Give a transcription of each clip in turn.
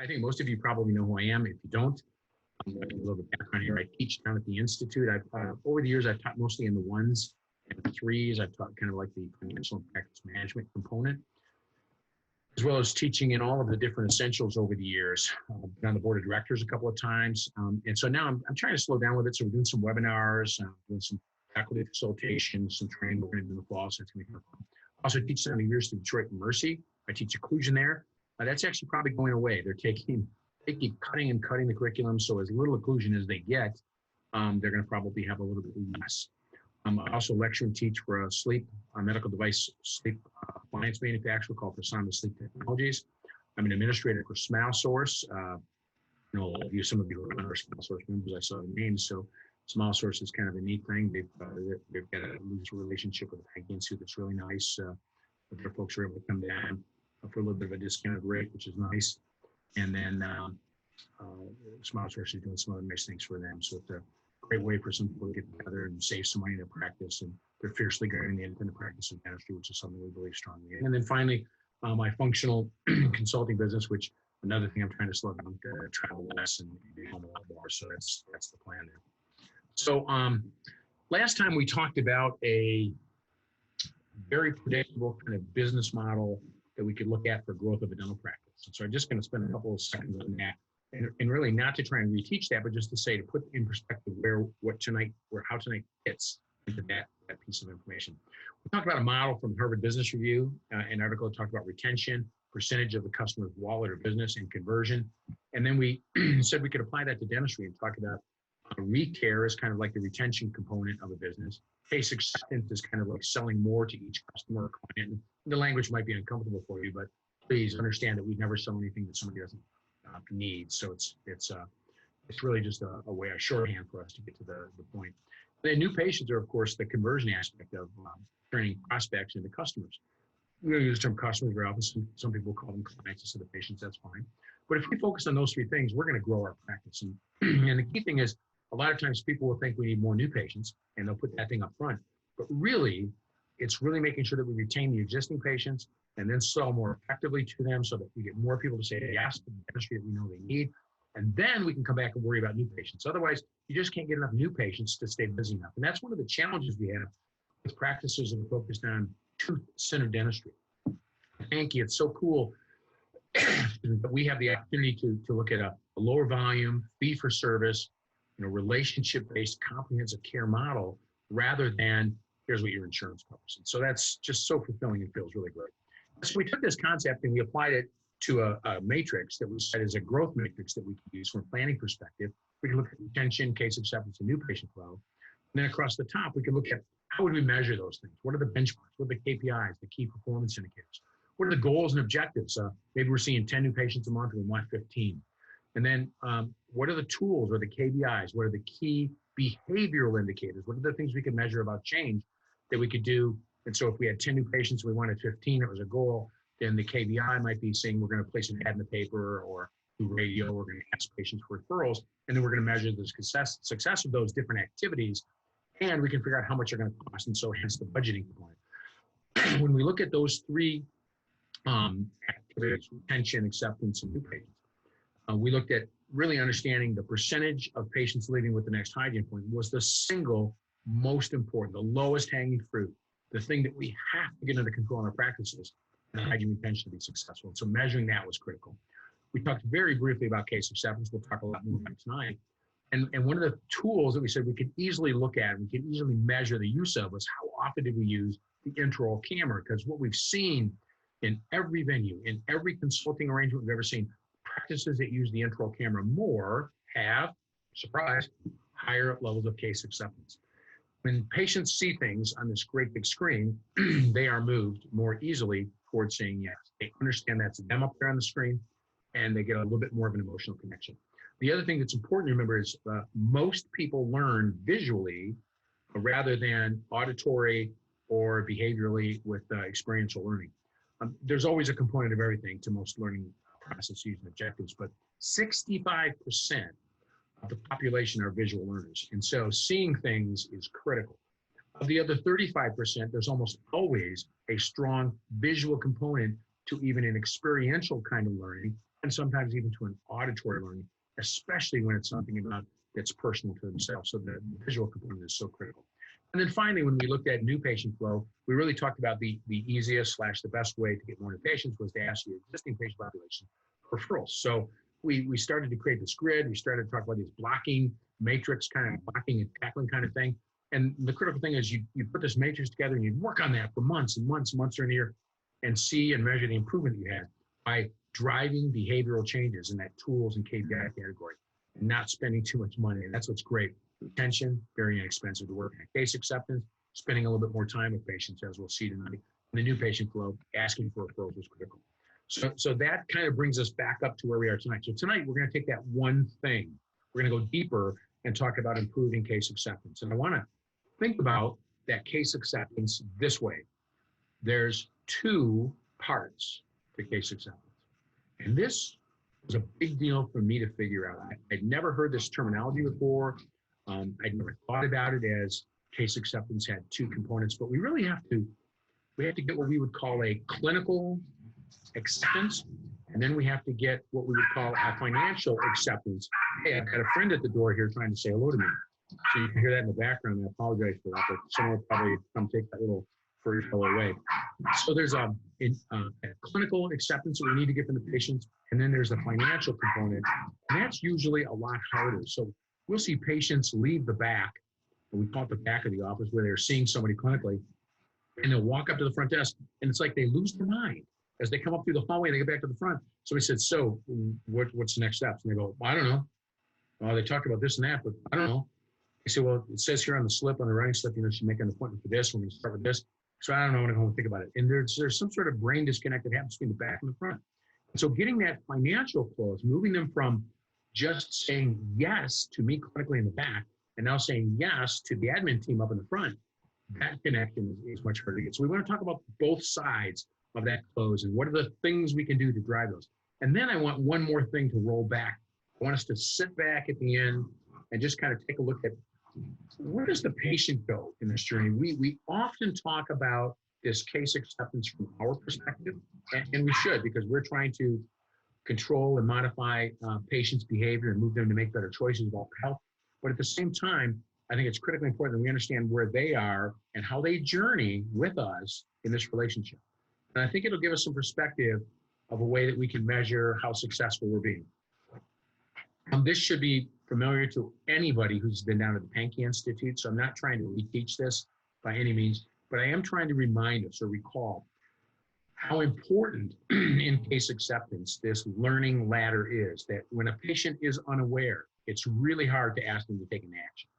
I think most of you probably know who I am. If you don't, a little bit of background here. I teach down at the Institute. Over the years, I've taught mostly in the 1s and 3s. I've taught kind of like the financial and practice management component, as well as teaching in all of the different essentials over the years. I've been on the board of directors a couple of times. And so now I'm trying to slow down with it. So we're doing some webinars, doing some faculty consultation, some training we're going to do in the fall. So it's going to be kind of fun. I also teach some years to Detroit and Mercy. I teach occlusion there. That's actually probably going away. They keep cutting and cutting the curriculum. So as little occlusion as they get, they're going to probably have a little bit less. I also lecture and teach for a medical device sleep appliance manufacturer called Persona Sleep Technologies. I'm an administrator for SmileSource. Some of you are on our SmileSource members. I saw the names. So SmileSource is kind of a neat thing. They've got a loose relationship with the Pankey Institute that's really nice. Their folks are able to come down for a little bit of a discounted rate, which is nice. And then SmileSource is doing some other nice things for them. So it's a great way for some people to get together and save some money in their practice. And they're fiercely guarding the independent practice of dentistry, which is something we believe strongly in. And then finally, my functional consulting business, which another thing I'm trying to slow down, to travel less and be home a lot more. So that's the plan there. So last time we talked about a very predictable kind of business model that we could look at for growth of a dental practice. And so I'm just going to spend a couple of seconds on that, and really not to try and reteach that, but just to say, to put in perspective how tonight fits into that piece of information. We talked about a model from Harvard Business Review, an article that talked about retention, percentage of the customer's wallet or business, and conversion. And then we said we could apply that to dentistry and talk about re-care is kind of like the retention component of a business. Case acceptance is kind of like selling more to each customer or client. And the language might be uncomfortable for you, but please understand that we never sell anything that somebody doesn't need. So it's really just a way, a shorthand for us to get to the point. The new patients are, of course, the conversion aspect of turning prospects into customers. We don't use the term customers very often. Some people call them clients instead of patients. That's fine. But if we focus on those three things, we're going to grow our practice. And the key thing is, a lot of times people will think we need more new patients, and they'll put that thing up front. But really, it's really making sure that we retain the existing patients and then sell more effectively to them so that we get more people to say yes to the dentistry that we know they need. And then we can come back and worry about new patients. Otherwise, you just can't get enough new patients to stay busy enough. And that's one of the challenges we have with practices that are focused on tooth-centered dentistry. Thank you. It's so cool that we have the opportunity to look at a lower volume, fee-for-service, relationship-based comprehensive care model rather than here's what your insurance covers. And so that's just so fulfilling and feels really great. So we took this concept and we applied it to a matrix that we said is a growth matrix that we can use from a planning perspective. We can look at retention, case acceptance, and new patient flow. And then across the top, we can look at how would we measure those things? What are the benchmarks? What are the KPIs, the key performance indicators? What are the goals and objectives? Maybe we're seeing 10 new patients a month and we want 15. And then what are the tools or the KPIs? What are the key behavioral indicators? What are the things we can measure about change that we could do? And so if we had 10 new patients, we wanted 15, it was a goal, then the KPI might be saying we're going to place an ad in the paper or through radio, we're going to ask patients for referrals, and then we're going to measure the success of those different activities, and we can figure out how much they're going to cost, and so hence the budgeting component. When we look at those three activities, retention, acceptance, and new patients, we looked at really understanding the percentage of patients leaving with the next hygiene point was the single most important, the lowest hanging fruit, the thing that we have to get under control in our practices and hygiene retention to be successful. And so measuring that was critical. We talked very briefly about case acceptance. We'll talk a lot more about tonight. And one of the tools that we said we could easily look at, we could easily measure the use of was how often did we use the intraoral camera? Because what we've seen in every venue, in every consulting arrangement we've ever seen, practices that use the intraoral camera more have, surprise, higher levels of case acceptance. When patients see things on this great big screen, they are moved more easily towards saying yes. They understand that's them up there on the screen, and they get a little bit more of an emotional connection. The other thing that's important to remember is most people learn visually rather than auditory or behaviorally with experiential learning. There's always a component of everything to most learning processes and objectives, but 65% of the population are visual learners. And so seeing things is critical. Of the other 35%, there's almost always a strong visual component to even an experiential kind of learning, and sometimes even to an auditory learning, especially when it's something about that's personal to themselves. So the visual component is so critical. And then finally, when we looked at new patient flow, we really talked about the easiest / the best way to get more new patients was to ask the existing patient population referrals. So we started to create this grid. We started to talk about these blocking matrix, kind of blocking and tackling kind of thing. And the critical thing is you put this matrix together and you work on that for months and months and months or a year and see and measure the improvement you had by driving behavioral changes in that tools and KPI category and not spending too much money. And that's what's great. Retention, very inexpensive to work on. Case acceptance, spending a little bit more time with patients, as we'll see tonight. And the new patient flow, asking for referrals was critical. So that kind of brings us back up to where we are tonight. So tonight, we're going to take that one thing. We're going to go deeper and talk about improving case acceptance. And I want to think about that case acceptance this way. There's two parts to case acceptance. And this was a big deal for me to figure out. I'd never heard this terminology before. I'd never thought about it as case acceptance had two components, but we really have to get what we would call a clinical acceptance, and then we have to get what we would call a financial acceptance. Hey, I've got a friend at the door here trying to say hello to me. So you can hear that in the background. I apologize for that, but someone will probably come take that little furry fellow away. So there's a clinical acceptance that we need to get from the patients, and then there's the financial component, and that's usually a lot harder. So we'll see patients leave the back, and we call it the back of the office, where they're seeing somebody clinically, and they'll walk up to the front desk, and it's like they lose their mind. As they come up through the hallway, they get back to the front. So we said, so what's the next steps? And they go, well, I don't know. Well, they talked about this and that, but I don't know. They say, well, it says here on the slip, on the writing slip, you should make an appointment for this. We're going to start with this. So I don't know. I'm going to go and think about it. And there's some sort of brain disconnect that happens between the back and the front. And so getting that financial close, moving them from just saying yes to me clinically in the back, and now saying yes to the admin team up in the front, that connection is much harder to get. So we want to talk about both sides of that close and what are the things we can do to drive those. And then I want one more thing to roll back. I want us to sit back at the end and just kind of take a look at where does the patient go in this journey? We often talk about this case acceptance from our perspective, and we should, because we're trying to control and modify patients' behavior and move them to make better choices about health. But at the same time, I think it's critically important that we understand where they are and how they journey with us in this relationship. And I think it'll give us some perspective of a way that we can measure how successful we're being. This should be familiar to anybody who's been down at the Pankey Institute, so I'm not trying to reteach this by any means, but I am trying to remind us or recall how important in case acceptance this learning ladder is, that when a patient is unaware, it's really hard to ask them to take an action.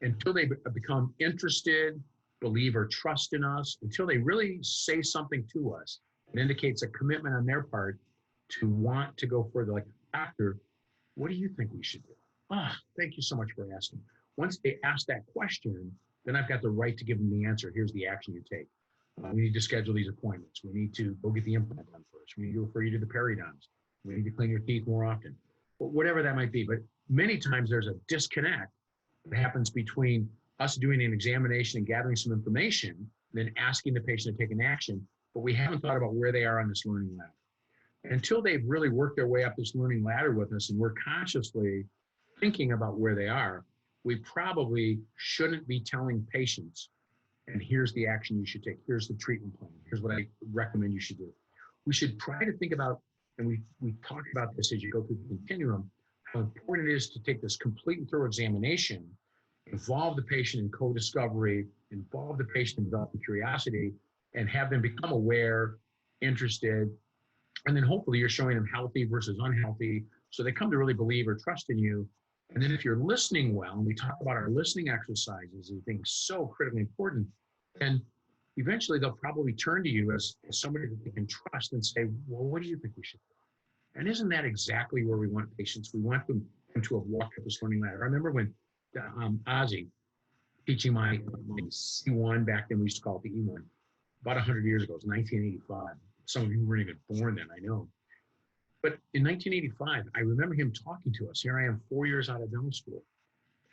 Until they become interested, believe or trust in us, until they really say something to us, it indicates a commitment on their part to want to go further. Like, doctor, what do you think we should do? Thank you so much for asking. Once they ask that question, then I've got the right to give them the answer. Here's the action you take. We need to schedule these appointments. We need to go get the implant done first. We need to refer you to the periodonts. We need to clean your teeth more often. But whatever that might be. But many times there's a disconnect that happens between us doing an examination and gathering some information, then asking the patient to take an action, but we haven't thought about where they are on this learning ladder. And until they've really worked their way up this learning ladder with us and we're consciously thinking about where they are, we probably shouldn't be telling patients, and here's the action you should take, here's the treatment plan, here's what I recommend you should do. We should try to think about, and we talk about this as you go through the continuum, how important it is to take this complete and thorough examination, involve the patient in co-discovery, involve the patient in developing curiosity, and have them become aware, interested, and then hopefully you're showing them healthy versus unhealthy, so they come to really believe or trust in you. And then if you're listening well, and we talk about our listening exercises as being so critically important, then eventually they'll probably turn to you as somebody that they can trust and say, well, what do you think we should do? And isn't that exactly where we want patients? We want them to have walked up this learning ladder. I remember when Ozzy, teaching my C1, back then we used to call it the E1, about 100 years ago, it was 1985. Some of you weren't even born then, I know. But in 1985, I remember him talking to us. Here I am 4 years out of dental school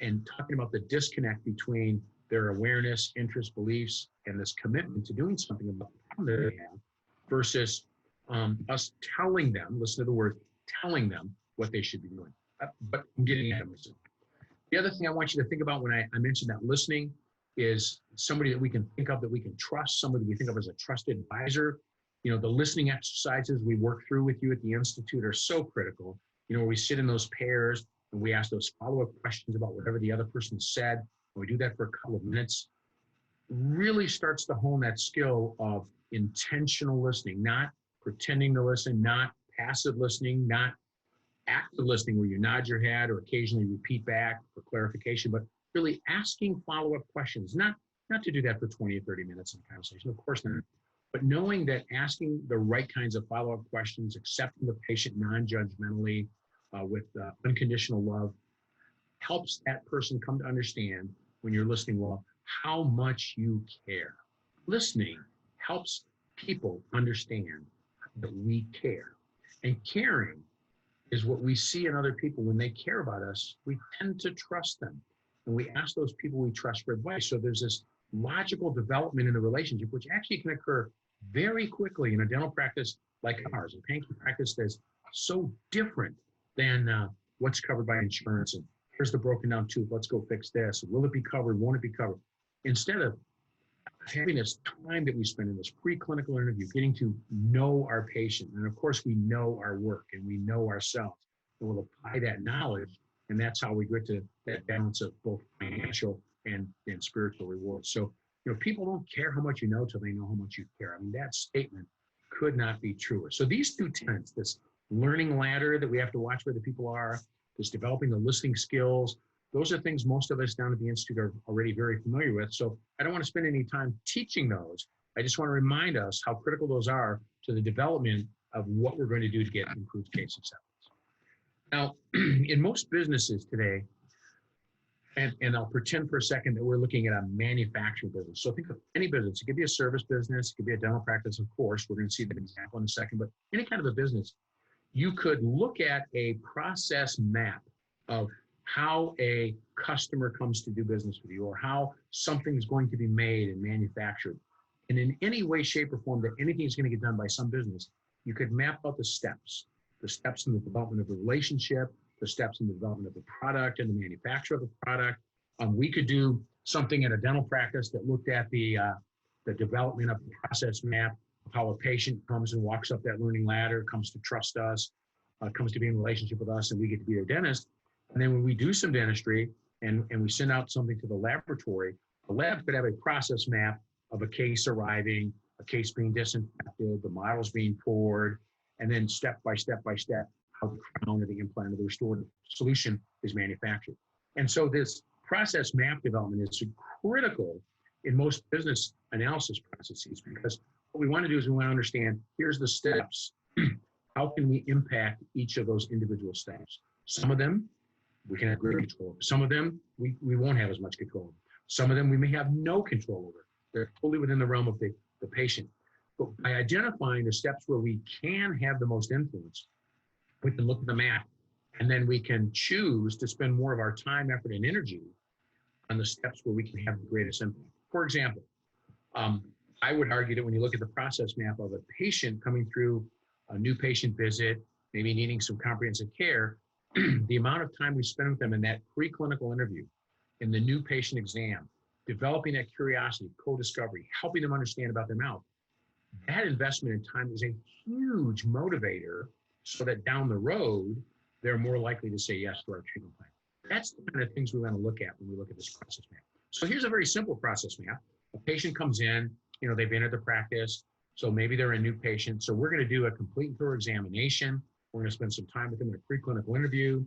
and talking about the disconnect between their awareness, interests, beliefs, and this commitment to doing something about the problem that they have versus us telling them, listen to the word, telling them what they should be doing. But I'm getting at it. The other thing I want you to think about when I mentioned that listening is somebody that we can think of that we can trust, somebody we think of as a trusted advisor. You know, the listening exercises we work through with you at the Institute are so critical. You know, where we sit in those pairs and we ask those follow-up questions about whatever the other person said. And we do that for a couple of minutes. Really starts to hone that skill of intentional listening, not pretending to listen, not passive listening, not active listening where you nod your head or occasionally repeat back for clarification, but really asking follow-up questions, not to do that for 20 or 30 minutes in a conversation, of course not, but knowing that asking the right kinds of follow-up questions, accepting the patient non-judgmentally with unconditional love, helps that person come to understand when you're listening well, how much you care. Listening helps people understand that we care. And caring is what we see in other people. When they care about us, we tend to trust them. And we ask those people we trust for advice. So there's this logical development in the relationship, which actually can occur very quickly in a dental practice like ours. A Pankey practice that's so different than what's covered by insurance. And here's the broken down tooth, let's go fix this. Will it be covered, won't it be covered? Instead of having this time that we spend in this preclinical interview, getting to know our patient. And of course, we know our work and we know ourselves. And we'll apply that knowledge. And that's how we get to that balance of both financial and spiritual rewards. So, you know, people don't care how much you know till they know how much you care. I mean, that statement could not be truer. So these two tenets, this learning ladder that we have to watch where the people are, this developing the listening skills, those are things most of us down at the Institute are already very familiar with. So I don't want to spend any time teaching those. I just want to remind us how critical those are to the development of what we're going to do to get improved case acceptance. Now, in most businesses today, and I'll pretend for a second that we're looking at a manufacturing business. So think of any business. It could be a service business. It could be a dental practice, of course. We're going to see that example in a second. But any kind of a business, you could look at a process map of how a customer comes to do business with you or how something's going to be made and manufactured. And in any way, shape, or form that anything is going to get done by some business, you could map out the steps in the development of the relationship, the steps in the development of the product and the manufacture of the product. We could do something at a dental practice that looked at the development of the process map of how a patient comes and walks up that learning ladder, comes to trust us, comes to be in a relationship with us, and we get to be their dentist. And then when we do some dentistry and we send out something to the laboratory, the lab could have a process map of a case arriving, a case being disinfected, the models being poured, and then step by step, how the crown or the implant or the restored solution is manufactured. And so this process map development is critical in most business analysis processes, because what we want to do is we want to understand, here's the steps. How can we impact each of those individual steps? Some of them we can have great control over. Some of them we won't have as much control over. Some of them we may have no control over. They're totally within the realm of the patient. But by identifying the steps where we can have the most influence, we can look at the map and then we can choose to spend more of our time, effort, and energy on the steps where we can have the greatest impact. For example, I would argue that when you look at the process map of a patient coming through a new patient visit, maybe needing some comprehensive care, the amount of time we spend with them in that preclinical interview, in the new patient exam, developing that curiosity, co-discovery, helping them understand about their mouth, that investment in time is a huge motivator so that down the road, they're more likely to say yes to our treatment plan. That's the kind of things we want to look at when we look at this process map. So here's a very simple process map. A patient comes in, you know, they've entered the practice, so maybe they're a new patient. So we're going to do a complete and thorough examination. We're going to spend some time with them in a preclinical interview.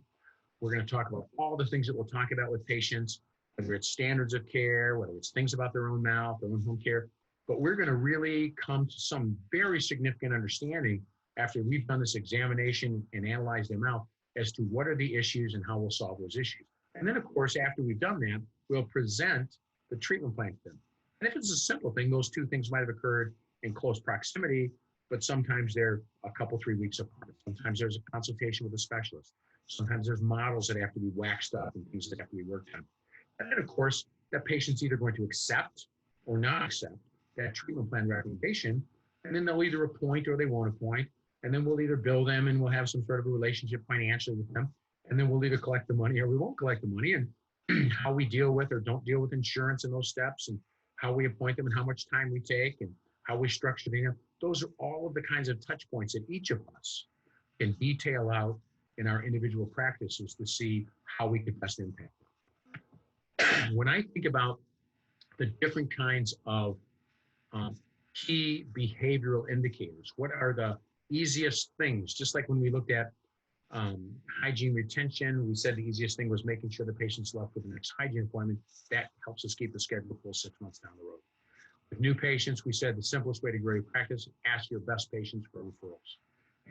We're going to talk about all the things that we'll talk about with patients, whether it's standards of care, whether it's things about their own mouth, their own home care. But we're going to really come to some very significant understanding after we've done this examination and analyzed their mouth as to what are the issues and how we'll solve those issues. And then, of course, after we've done that, we'll present the treatment plan to them. And if it's a simple thing, those two things might have occurred in close proximity, but sometimes they're a couple, 3 weeks apart. Sometimes there's a consultation with a specialist. Sometimes there's models that have to be waxed up and things that have to be worked on. And then, of course, that patient's either going to accept or not accept that treatment plan recommendation, And then they'll either appoint or they won't appoint. And then we'll either bill them and we'll have some sort of a relationship financially with them. And then we'll either collect the money or we won't collect the money. And how we deal with or don't deal with insurance in those steps, and how we appoint them and how much time we take and how we structure them. Those are all of the kinds of touch points that each of us can detail out in our individual practices to see how we can best impact them. When I think about the different kinds of key behavioral indicators, what are the easiest things? Just like when we looked at hygiene retention, we said the easiest thing was making sure the patient's left with the next hygiene appointment. That helps us keep the schedule full 6 months down the road. With new patients, we said the simplest way to grow your practice, ask your best patients for referrals.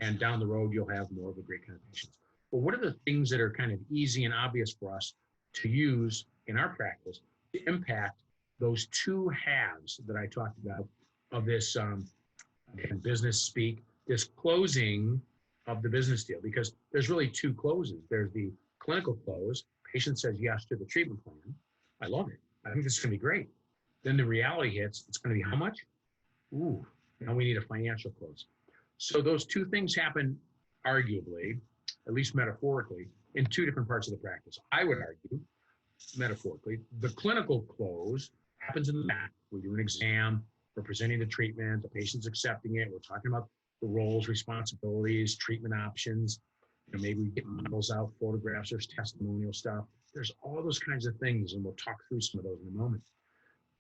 And down the road, you'll have more of a great kind of patients. But what are the things that are kind of easy and obvious for us to use in our practice to impact those two halves that I talked about of this business speak, this closing of the business deal? Because there's really two closes. There's the clinical close. Patient says yes to the treatment plan. I love it. I think this is going to be great. Then the reality hits. It's going to be how much? Ooh, now we need a financial close. So those two things happen, arguably, at least metaphorically, in two different parts of the practice. I would argue, metaphorically, the clinical close happens in the back. We do an exam, we're presenting the treatment, the patient's accepting it, we're talking about the roles, responsibilities, treatment options. Maybe we get models out, photographs, there's testimonial stuff. There's all those kinds of things, and we'll talk through some of those in a moment.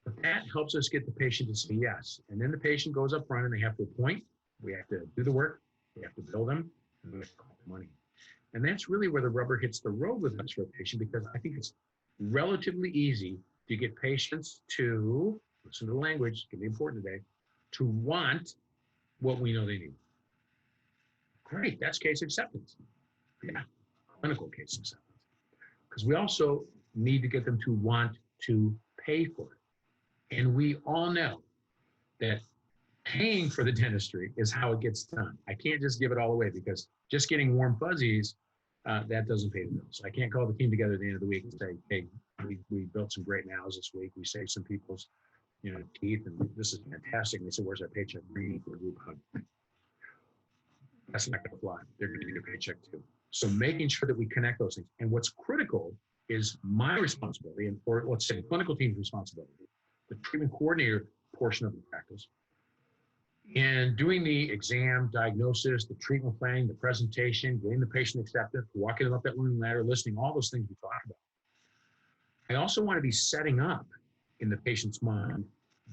But that helps us get the patient to say yes. And then the patient goes up front and they have to appoint, we have to do the work, we have to bill them, and we have to collect the money. And that's really where the rubber hits the road with us for a patient, because I think it's relatively easy to get patients to, listen to the language, it's going to be important today, to want what we know they need. Great, that's case acceptance. Yeah, clinical case acceptance. Because we also need to get them to want to pay for it. And we all know that paying for the dentistry is how it gets done. I can't just give it all away, because just getting warm fuzzies, that doesn't pay the bills. I can't call the team together at the end of the week and say, hey, we built some great mouths this week. We saved some people's teeth, and this is fantastic. And they said, where's our paycheck? Bring me for a group hug. That's not going to fly. They're going to need a paycheck too. So making sure that we connect those things. And what's critical is my responsibility, or let's say the clinical team's responsibility, the treatment coordinator portion of the practice, and doing the exam, diagnosis, the treatment planning, the presentation, getting the patient accepted, walking them up that learning ladder, listening, all those things we talked about. I also want to be setting up in the patient's mind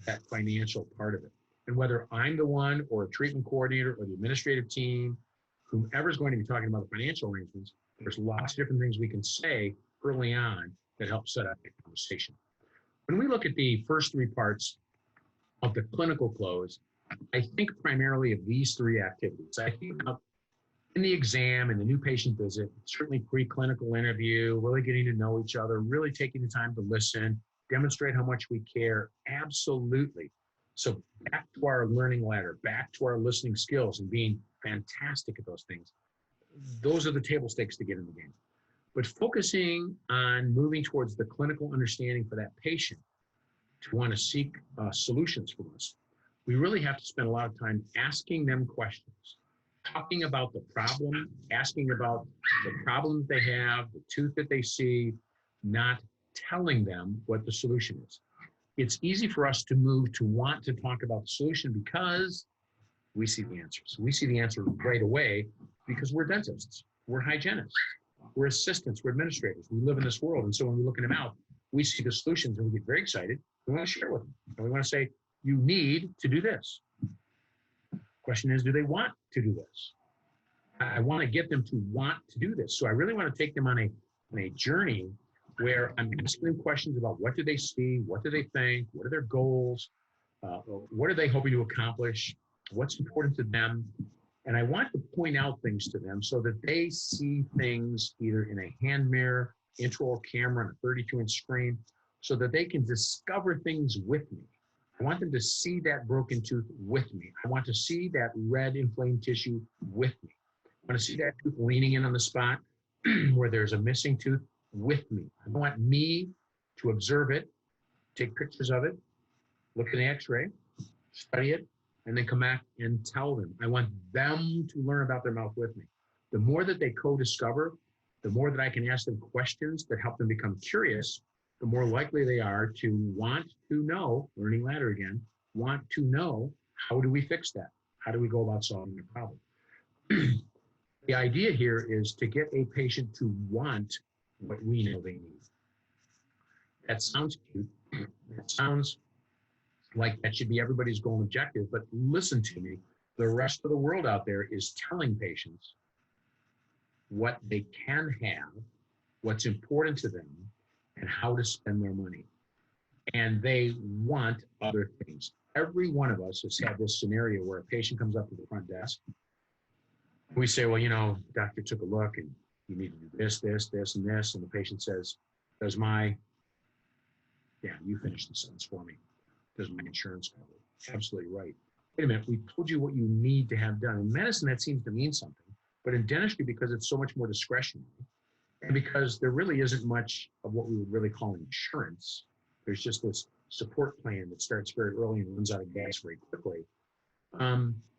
that financial part of it. And whether I'm the one, or a treatment coordinator, or the administrative team, whomever's going to be talking about the financial arrangements, there's lots of different things we can say early on that help set up the conversation. When we look at the first three parts of the clinical close, I think primarily of these three activities. I think in the exam and the new patient visit, certainly preclinical interview, really getting to know each other, really taking the time to listen, demonstrate how much we care. Absolutely. So back to our learning ladder, back to our listening skills and being fantastic at those things. Those are the table stakes to get in the game. But focusing on moving towards the clinical understanding for that patient to want to seek solutions from us, we really have to spend a lot of time asking them questions, talking about the problem, asking about the problem that they have, the tooth that they see, not telling them what the solution is. It's easy for us to move to want to talk about the solution because we see the answers. We see the answer right away because we're dentists, we're hygienists, we're assistants, we're administrators. We live in this world. And so when we look in them out, we see the solutions and we get very excited. We want to share with them. And we want to say, you need to do this. Question is, do they want to do this? I want to get them to want to do this. So I really want to take them on a journey where I'm asking them questions about what do they see, what do they think, what are their goals, what are they hoping to accomplish, what's important to them. And I want to point out things to them so that they see things either in a hand mirror, intraoral camera, on a 32-inch screen, so that they can discover things with me. I want them to see that broken tooth with me. I want to see that red inflamed tissue with me. I want to see that tooth leaning in on the spot where there's a missing tooth with me. I want me to observe it, take pictures of it, look at the x-ray, study it, and then come back and tell them. I want them to learn about their mouth with me. The more that they co-discover, the more that I can ask them questions that help them become curious, the more likely they are to want to know, learning ladder again, want to know, how do we fix that? How do we go about solving the problem? The idea here is to get a patient to want what we know they need. That sounds cute. It sounds like that should be everybody's goal and objective, but listen to me. The rest of the world out there is telling patients what they can have, what's important to them, and how to spend their money. And they want other things. Every one of us has had this scenario where a patient comes up to the front desk. We say, well, you know, doctor took a look and you need to do this, this, this, and this. And the patient says, does my, yeah, you finish the sentence for me. Does my insurance cover it? Absolutely right. Wait a minute, we told you what you need to have done. In medicine, that seems to mean something. But in dentistry, because it's so much more discretionary, and because there really isn't much of what we would really call insurance, there's just this support plan that starts very early and runs out of gas very quickly.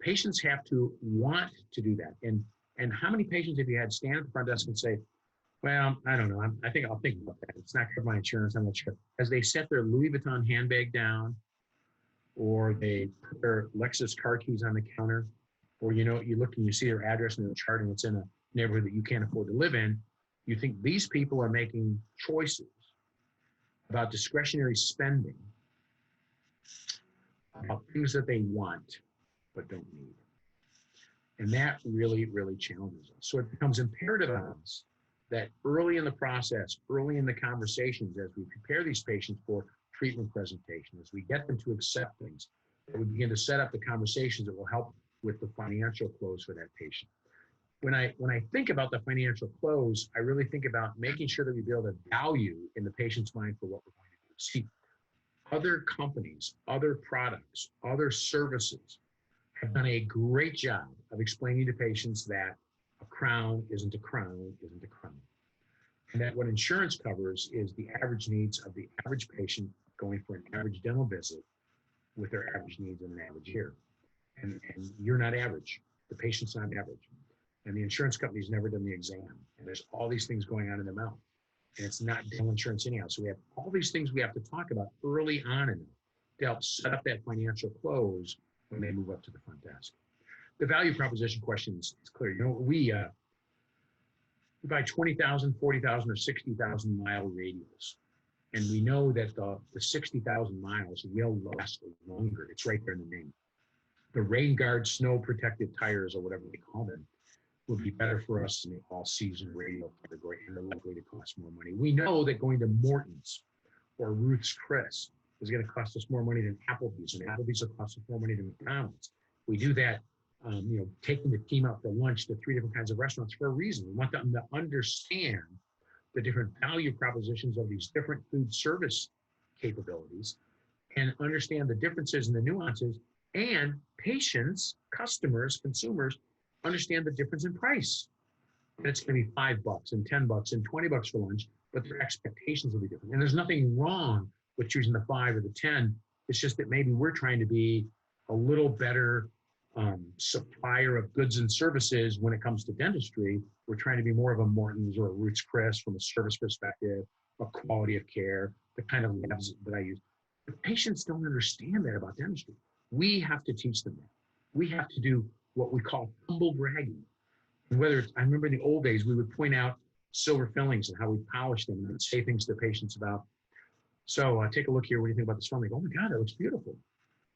Patients have to want to do that. And how many patients have you had stand at the front desk and say, well, I don't know, I think I'll think about that. It's not covered by insurance, I'm not sure. As they set their Louis Vuitton handbag down, or they put their Lexus car keys on the counter, or you know, you look and you see their address in the chart and it's in a neighborhood that you can't afford to live in, you think these people are making choices about discretionary spending, about things that they want but don't need. And that really, really challenges us. So it becomes imperative on us that early in the process, early in the conversations, as we prepare these patients for treatment presentation, as we get them to accept things, that we begin to set up the conversations that will help with the financial close for that patient. When I think about the financial close, I really think about making sure that we build a value in the patient's mind for what we're going to do. See, other companies, other products, other services have done a great job of explaining to patients that a crown isn't a crown, isn't a crown. And that what insurance covers is the average needs of the average patient going for an average dental visit with their average needs in an average year. And you're not average. The patient's not average. And the insurance company's never done the exam. And there's all these things going on in their mouth. And it's not dental insurance anyhow. So we have all these things we have to talk about early on in it to help set up that financial close when they move up to the front desk. The value proposition question is clear. You know, we buy 20,000, 40,000, or 60,000 mile radials. And we know that the 60,000 miles will last longer. It's right there in the name. The rain guard, snow protected tires, or whatever they call them, will be better for us in the all-season radial category, and they're likely to cost more money. We know that going to Morton's or Ruth's Chris is going to cost us more money than Applebee's, and Applebee's will cost us more money than McDonald's. We do that, you know, taking the team out for lunch to 3 different kinds of restaurants for a reason. We want them to understand the different value propositions of these different food service capabilities and understand the differences and the nuances, and patients, customers, consumers understand the difference in price. And it's going to be $5 and $10 and $20 for lunch, but their expectations will be different. And there's nothing wrong with choosing the 5 or the 10. It's just that maybe we're trying to be a little better supplier of goods and services when it comes to dentistry. We're trying to be more of a Morton's or a Ruth's Chris from a service perspective, a quality of care, the kind of labs that I use. But patients don't understand that about dentistry. We have to teach them that. We have to do what we call humble bragging. And whether it's, I remember in the old days, we would point out silver fillings and how we polish them and say things to patients about, so take a look here. What do you think about this filling? Oh my God, that looks beautiful.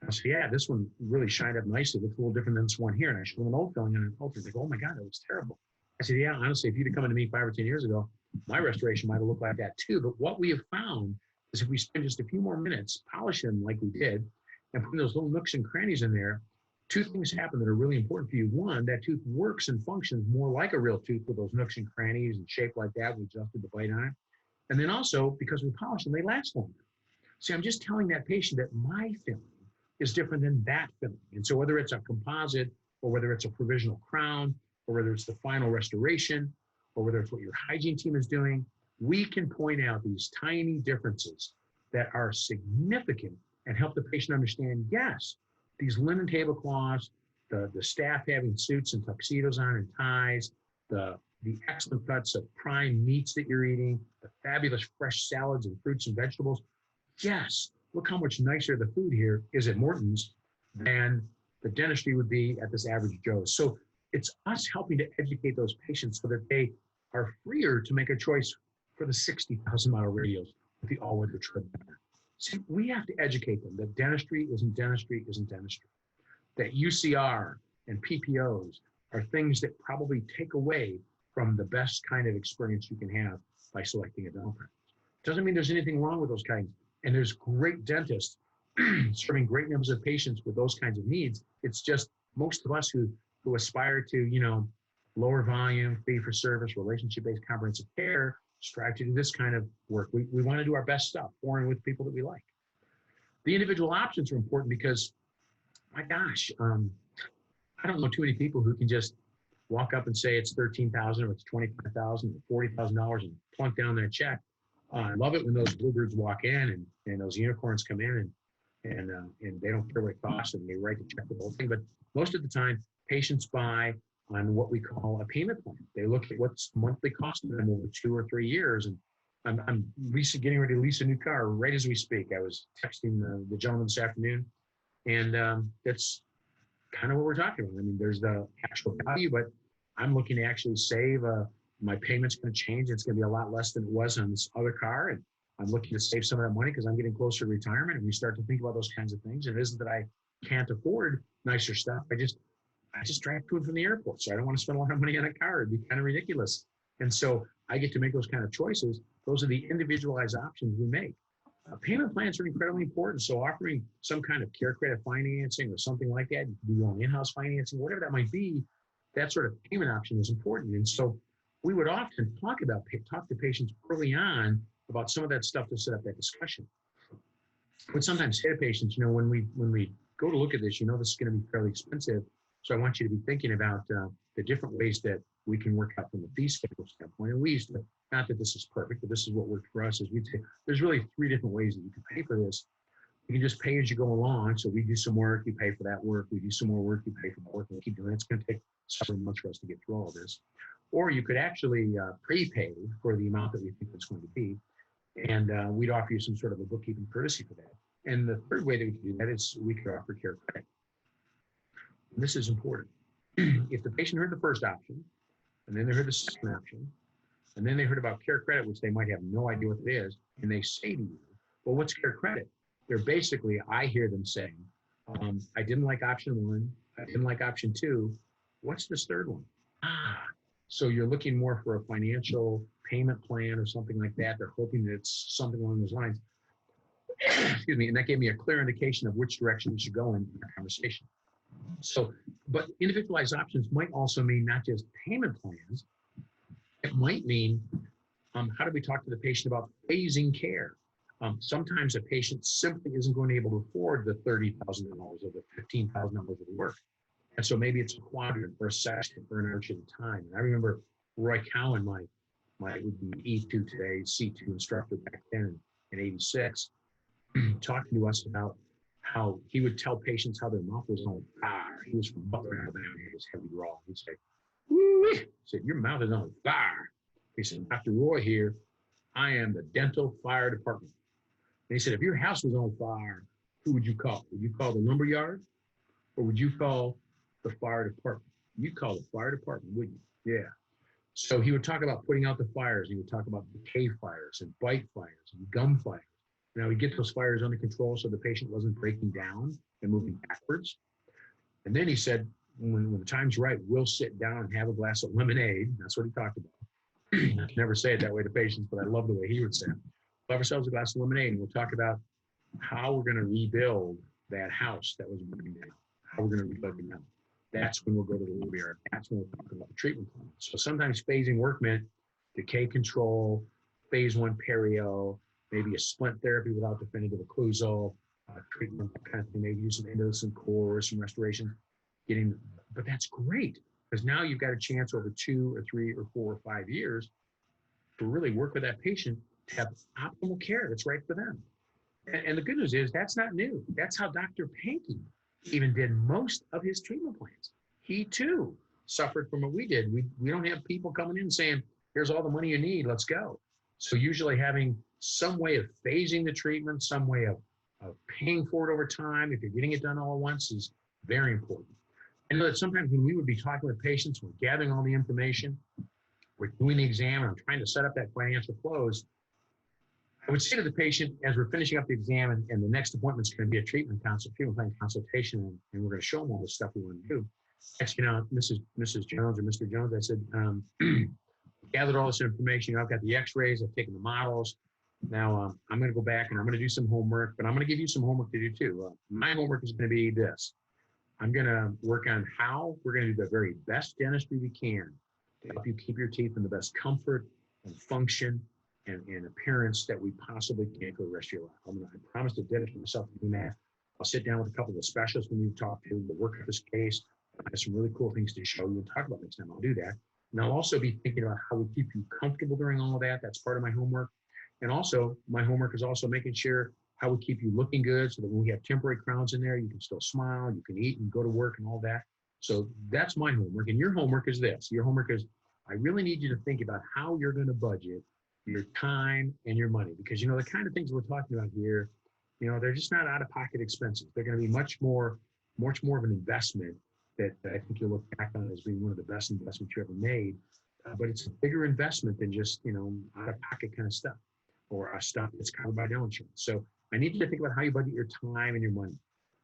I say, yeah, this one really shined up nicely. It looks a little different than this one here. And I show them an old filling and an ulcer. They go, oh my God, that looks terrible. I said, yeah, honestly, if you'd have come into me 5 or 10 years ago, my restoration might have looked like that too. But what we have found is if we spend just a few more minutes polishing them like we did and putting those little nooks and crannies in there, 2 things happen that are really important for you. One, that tooth works and functions more like a real tooth with those nooks and crannies and shaped like that. We adjusted the bite on it. And then also, because we polish them, they last longer. See, I'm just telling that patient that my filling is different than that filling. And so whether it's a composite or whether it's a provisional crown or whether it's the final restoration or whether it's what your hygiene team is doing, we can point out these tiny differences that are significant and help the patient understand, yes, these linen tablecloths, the staff having suits and tuxedos on and ties, the excellent cuts of prime meats that you're eating, the fabulous fresh salads and fruits and vegetables. Yes, look how much nicer the food here is at Morton's than the dentistry would be at this average Joe's. So it's us helping to educate those patients so that they are freer to make a choice for the 60,000-mile radius with the all-weather treadmill. See, we have to educate them that dentistry isn't dentistry, that UCR and PPOs are things that probably take away from the best kind of experience you can have by selecting a dental practice. Doesn't mean there's anything wrong with those kinds. And there's great dentists serving great numbers of patients with those kinds of needs. It's just most of us who aspire to, lower volume, fee-for-service, relationship-based comprehensive care, strive to do this kind of work. We want to do our best stuff for and with people that we like. The individual options are important because, my gosh, I don't know too many people who can just walk up and say it's $13,000 or it's $25,000 or $40,000 and plunk down their check. I love it when those bluebirds walk in and those unicorns come in and they don't care what it costs and they write the check for the whole thing. But most of the time, patients buy on what we call a payment plan. They look at what's monthly costing them over 2 or 3 years. And I'm getting ready to lease a new car right as we speak. I was texting the gentleman this afternoon, and that's kind of what we're talking about. I mean, there's the actual value, but I'm looking to actually save. My payment's going to change. It's going to be a lot less than it was on this other car. And I'm looking to save some of that money because I'm getting closer to retirement. And we start to think about those kinds of things. And it isn't that I can't afford nicer stuff. I just drive to and from the airport. So I don't want to spend a lot of money on a car. It'd be kind of ridiculous. And so I get to make those kind of choices. Those are the individualized options we make. Payment plans are incredibly important. So offering some kind of care credit financing or something like that, you can do your own in-house financing, whatever that might be, that sort of payment option is important. And so we would often talk to patients early on about some of that stuff to set up that discussion. But sometimes say to patients, when we go to look at this, this is going to be fairly expensive. So I want you to be thinking about the different ways that we can work out from a fee schedule standpoint. And we used to, not that this is perfect, but this is what worked for us, is we'd say there's really 3 different ways that you can pay for this. You can just pay as you go along. So we do some work, you pay for that work. We do some more work, you pay for more work, and we keep doing it. It's going to take several months for us to get through all of this. Or you could actually prepay for the amount that we think it's going to be. And we'd offer you some sort of a bookkeeping courtesy for that. And the third way that we could do that is we could offer care credit. And this is important. If the patient heard the first option, and then they heard the second option, and then they heard about care credit, which they might have no idea what it is, and they say to you, well, what's care credit? They're basically, I hear them saying, I didn't like option 1, I didn't like option 2, what's this third one? So you're looking more for a financial payment plan or something like that. They're hoping that it's something along those lines. Excuse me, and that gave me a clear indication of which direction we should go in our conversation. So, but individualized options might also mean not just payment plans. It might mean how do we talk to the patient about phasing care? Sometimes a patient simply isn't going to be able to afford the $30,000 or the $15,000 of the work. And so maybe it's a quadrant or a section or an arch at a time. And I remember Roy Cowan, my would be E2 today, C2 instructor back then in 86, talking to us about how he would tell patients how their mouth was on fire. He was from Butler, Alabama. He had his heavy drawl. He'd say, woo! He said, your mouth is on fire. He said, Dr. Roy here, I am the dental fire department. And he said, if your house was on fire, who would you call? Would you call the lumberyard or would you call the fire department? You'd call the fire department, wouldn't you? Yeah. So he would talk about putting out the fires. He would talk about decay fires and bite fires and gum fires. Now we get those fires under control so the patient wasn't breaking down and moving backwards. And then he said, when the time's right, we'll sit down and have a glass of lemonade. That's what he talked about. I can never say it that way to patients, but I love the way he would say it. We'll have ourselves a glass of lemonade and we'll talk about how we're going to rebuild that house that was burning down, how we're going to rebuild it now. That's when we'll go to the lumberyard. That's when we'll talk about the treatment plan. So sometimes phasing work meant decay control, phase 1 perio, maybe a splint therapy without definitive occlusal, treatment, that kind of thing, maybe use some endo, some core, some restoration, but that's great because now you've got a chance over 2 or 3 or 4 or 5 years to really work with that patient to have optimal care that's right for them. And the good news is that's not new. That's how Dr. Pankey He even did most of his treatment plans. He too suffered from what we did. We don't have people coming in saying, here's all the money you need, let's go. So usually having some way of phasing the treatment, some way of paying for it over time, if you're getting it done all at once, is very important. I know that sometimes when we would be talking with patients, we're gathering all the information, we're doing the exam, and I'm trying to set up that financial close, I would say to the patient, as we're finishing up the exam, and the next appointment is going to be a treatment plan consultation, and we're going to show them all the stuff we want to do. Actually, you know, Mrs. Jones or Mr. Jones, I said, gathered all this information. I've got the x-rays, I've taken the models. Now I'm going to go back and I'm going to do some homework, but I'm going to give you some homework to do too. My homework is going to be this. I'm going to work on how we're going to do the very best dentistry we can to help you keep your teeth in the best comfort and function and appearance that we possibly can for the rest of your life. I promise to dedicate myself to doing that. I'll sit down with a couple of the specialists we need to talk to, we'll work out this case. I have some really cool things to show you and talk about next time. I'll do that. And I'll also be thinking about how we keep you comfortable during all of that. That's part of my homework. And also, my homework is also making sure how we keep you looking good so that when we have temporary crowns in there, you can still smile, you can eat and go to work and all that. So that's my homework. And your homework is this. Your homework is, I really need you to think about how you're going to budget your time and your money. Because, you know, the kind of things we're talking about here, you know, they're just not out-of-pocket expenses. They're going to be much more of an investment that I think you'll look back on as being one of the best investments you ever made. But it's a bigger investment than just, you know, out-of-pocket kind of stuff or stuff that's covered by dental insurance. So I need you to think about how you budget your time and your money.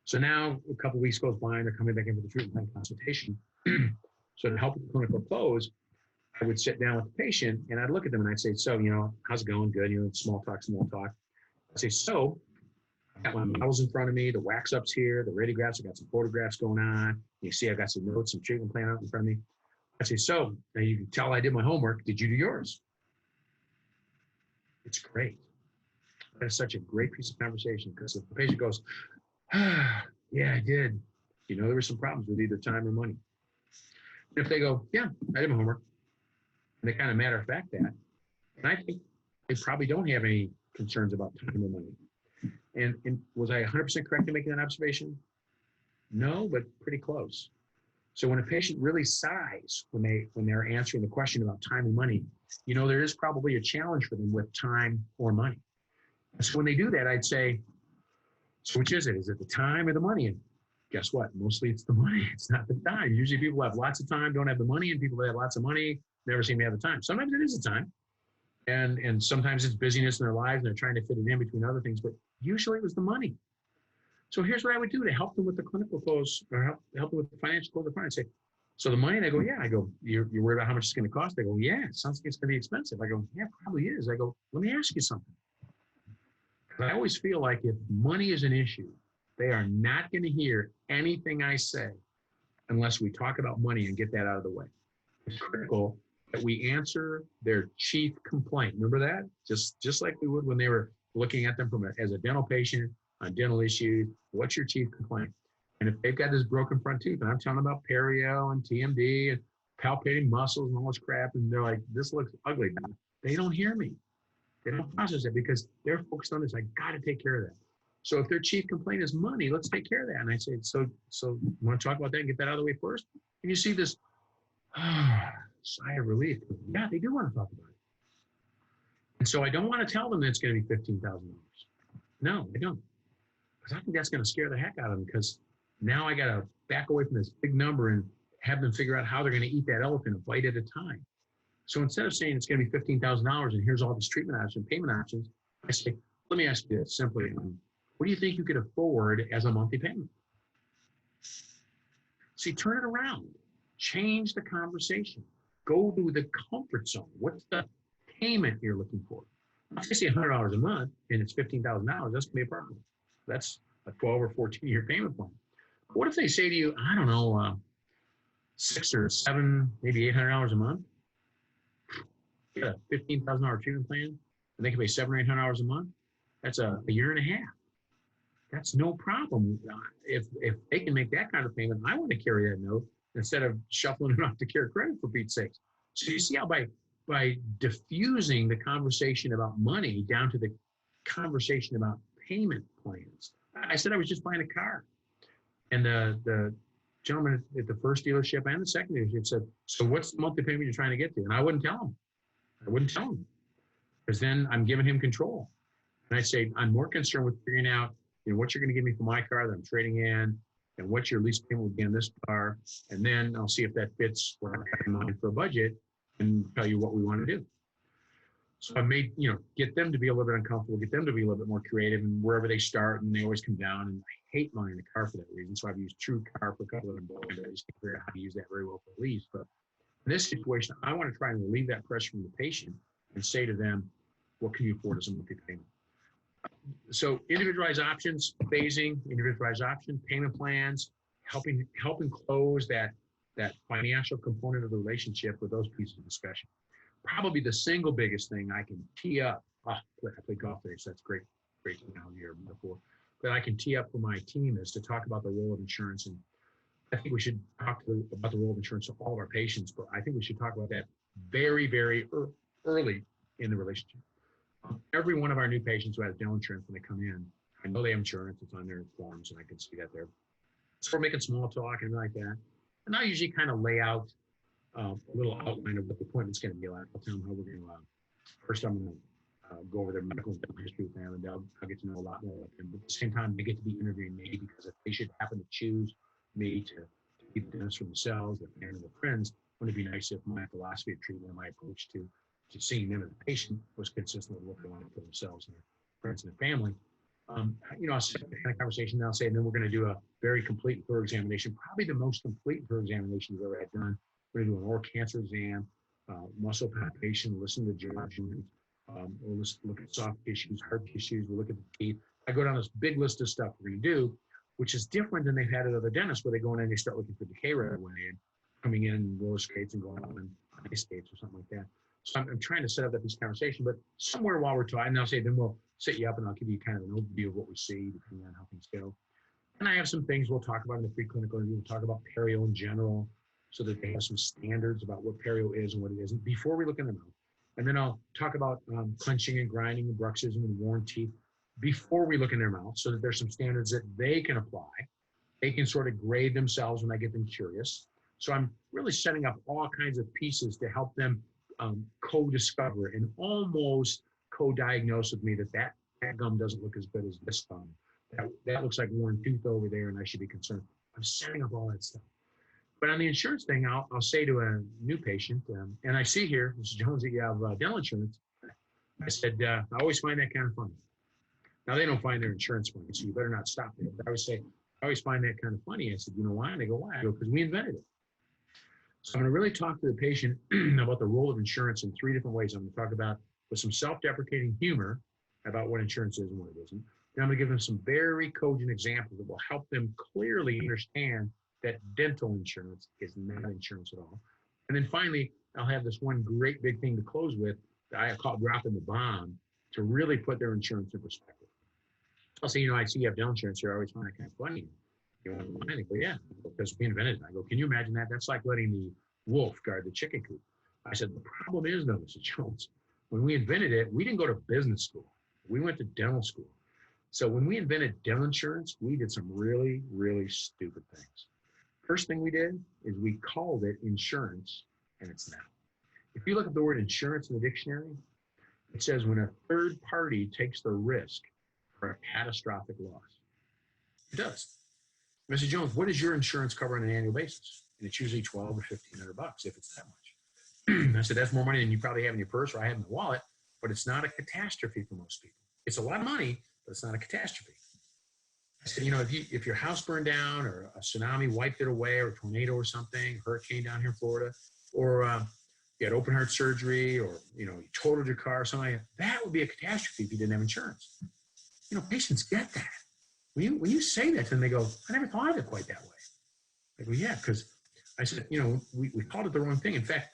So now a couple of weeks goes by and they're coming back in for the treatment plan consultation. So to help with the clinical close, I would sit down with the patient and I'd look at them and I'd say, so, you know, how's it going? Good. You know, small talk. I'd say, so I've got my models in front of me, the wax ups here, the radiographs, I've got some photographs going on. You see, I've got some notes, some treatment plan out in front of me. I'd say, so now you can tell I did my homework. Did you do yours? It's great. That is such a great piece of conversation because if the patient goes, yeah, I did. You know, there were some problems with either time or money. If they go, yeah, I did my homework, and they kind of matter of fact that, and I think they probably don't have any concerns about time or money. And was I 100% correct in making that observation? No, but pretty close. So when a patient really sighs when they're answering the question about time and money, you know, there is probably a challenge for them with time or money. And so when they do that, I'd say, so which is it? Is it the time or the money? And guess what? Mostly it's the money. It's not the time. Usually people have lots of time, don't have the money, and people that have lots of money never seem to have the time. Sometimes it is the time. And sometimes it's busyness in their lives and they're trying to fit it in between other things, but usually it was the money. So here's what I would do to help them with the clinical close or help them with the financial close. I'd say, so the money, and I go, yeah. I go, you're worried about how much it's going to cost? They go, yeah, it sounds like it's going to be expensive. I go, yeah, it probably is. I go, let me ask you something. I always feel like if money is an issue, they are not going to hear anything I say unless we talk about money and get that out of the way. It's critical that we answer their chief complaint. Remember that? Just like we would when they were looking at them as a dental patient on dental issues. What's your chief complaint? And if they've got this broken front tooth, and I'm telling them about perio and TMD and palpating muscles and all this crap, and they're like, this looks ugly. They don't hear me. They don't process it because they're focused on this. I got to take care of that. So if their chief complaint is money, let's take care of that. And I say, so you want to talk about that and get that out of the way first? And you see this sigh of relief. Yeah, they do want to talk about it. And so I don't want to tell them that it's going to be $15,000. No, I don't. Because I think that's going to scare the heck out of them because now I got to back away from this big number and have them figure out how they're going to eat that elephant a bite at a time. So instead of saying it's going to be $15,000 and here's all this treatment options, payment options, I say, let me ask you this simply. What do you think you could afford as a monthly payment? See, turn it around. Change the conversation. Go to the comfort zone. What's the payment you're looking for? If they say $100 a month and it's $15,000, that's going to be a problem. That's a 12 or 14-year payment plan. But what if they say to you, I don't know, $600 or $700, maybe $800 a month? Get a $15,000 treatment plan, and they can pay $700 or $800 a month. That's a year and a half. That's no problem. If they can make that kind of payment, I want to carry that note instead of shuffling it off to Care Credit for Pete's sakes. So you see how by diffusing the conversation about money down to the conversation about payment plans. I said I was just buying a car. And the gentleman at the first dealership and the second dealership said, so what's the monthly payment you're trying to get to? And I wouldn't tell him. I wouldn't tell him, because then I'm giving him control. And I say, I'm more concerned with figuring out, what you're going to give me for my car that I'm trading in, and what your lease payment will be on this car. And then I'll see if that fits what I have in mind for a budget and tell you what we want to do. So I made, get them to be a little bit uncomfortable, get them to be a little bit more creative, and wherever they start, and they always come down, and I hate buying a car for that reason. So I've used True Car for a couple of them, but I just can't figure out how to use that very well for a lease. But in this situation, I want to try and relieve that pressure from the patient and say to them, what can you afford as a monthly payment? So individualized options, phasing, individualized option, payment plans, helping close that financial component of the relationship with those pieces of discussion. Probably the single biggest thing I can tee up. I play golf today, so that's great analogy or metaphor. But I can tee up for my team is to talk about the role of insurance. And I think we should talk about the role of insurance to all of our patients, but I think we should talk about that very, very early in the relationship. Every one of our new patients who has dental insurance, when they come in, I know they have insurance. It's on their forms, and I can see that there. So we're making small talk and like that. And I usually kind of lay out a little outline of what the appointment's going to be like. I'll tell them how we're going to, first I'm going to go over their medical and dental history with them, and I'll get to know a lot more of them. But at the same time, they get to be interviewing me, because if they should happen to choose me to be the dentist for themselves, their family, their friends, wouldn't it be nice if my philosophy of treatment and my approach to seeing them as a patient was consistent with what they wanted for themselves and their friends and their family. I'll set the kind of conversation, and I'll say, and then we're going to do a very complete thorough examination, probably the most complete thorough examination we've ever had done. We're going to do an oral cancer exam, muscle palpation, listen to judgment. We'll look at soft tissues, hard tissues. We'll look at the teeth. I go down this big list of stuff we're going to do, which is different than they've had at other dentists, where they go in and they start looking for decay right away and coming in roller skates and going out on ice skates or something like that. So I'm trying to set up this conversation, but somewhere while we're talking, and I'll say, then we'll sit you up and I'll give you kind of an overview of what we see, depending on how things go. And I have some things we'll talk about in the preclinical interview. We'll talk about perio in general, so that they have some standards about what perio is and what it isn't before we look in the mouth. And then I'll talk about clenching and grinding and bruxism and worn teeth before we look in their mouth, so that there's some standards that they can apply. They can sort of grade themselves when I get them curious. So I'm really setting up all kinds of pieces to help them co-discover and almost co-diagnose with me that gum doesn't look as good as this gum. That looks like worn tooth over there, and I should be concerned. I'm setting up all that stuff. But on the insurance thing, I'll say to a new patient, and I see here, Mrs. Jones, that you have dental insurance. I said, I always find that kind of funny. Now, they don't find their insurance funny, so you better not stop there. But I always find that kind of funny. I said, you know why? And they go, why? I go, because we invented it. So I'm going to really talk to the patient about the role of insurance in 3 different ways. I'm going to talk about with some self-deprecating humor about what insurance is and what it isn't. And I'm going to give them some very cogent examples that will help them clearly understand that dental insurance is not insurance at all. And then finally, I'll have this one great big thing to close with that I call dropping the bomb, to really put their insurance in perspective. I'll say, I see you have dental insurance here. I always find that kind of funny. You want to mind? I go, yeah, because we invented it. I go, can you imagine that? That's like letting the wolf guard the chicken coop. I said, the problem is, though, Mrs. Jones, when we invented it, we didn't go to business school. We went to dental school. So when we invented dental insurance, we did some really, really stupid things. First thing we did is we called it insurance, and it's not. If you look at the word insurance in the dictionary, it says when a third party takes the risk for a catastrophic loss. It does. Mrs. Jones, what does your insurance cover on an annual basis? And it's usually $1,200 or $1,500 if it's that much. I said, that's more money than you probably have in your purse or I have in my wallet, but it's not a catastrophe for most people. It's a lot of money, but it's not a catastrophe. I said, if your house burned down or a tsunami wiped it away or a tornado or something, hurricane down here in Florida, or you had open heart surgery or, you totaled your car or something like that would be a catastrophe if you didn't have insurance. Patients get that. When you say that to them, they go, I never thought of it quite that way. I go, yeah, because I said, we called it the wrong thing. In fact,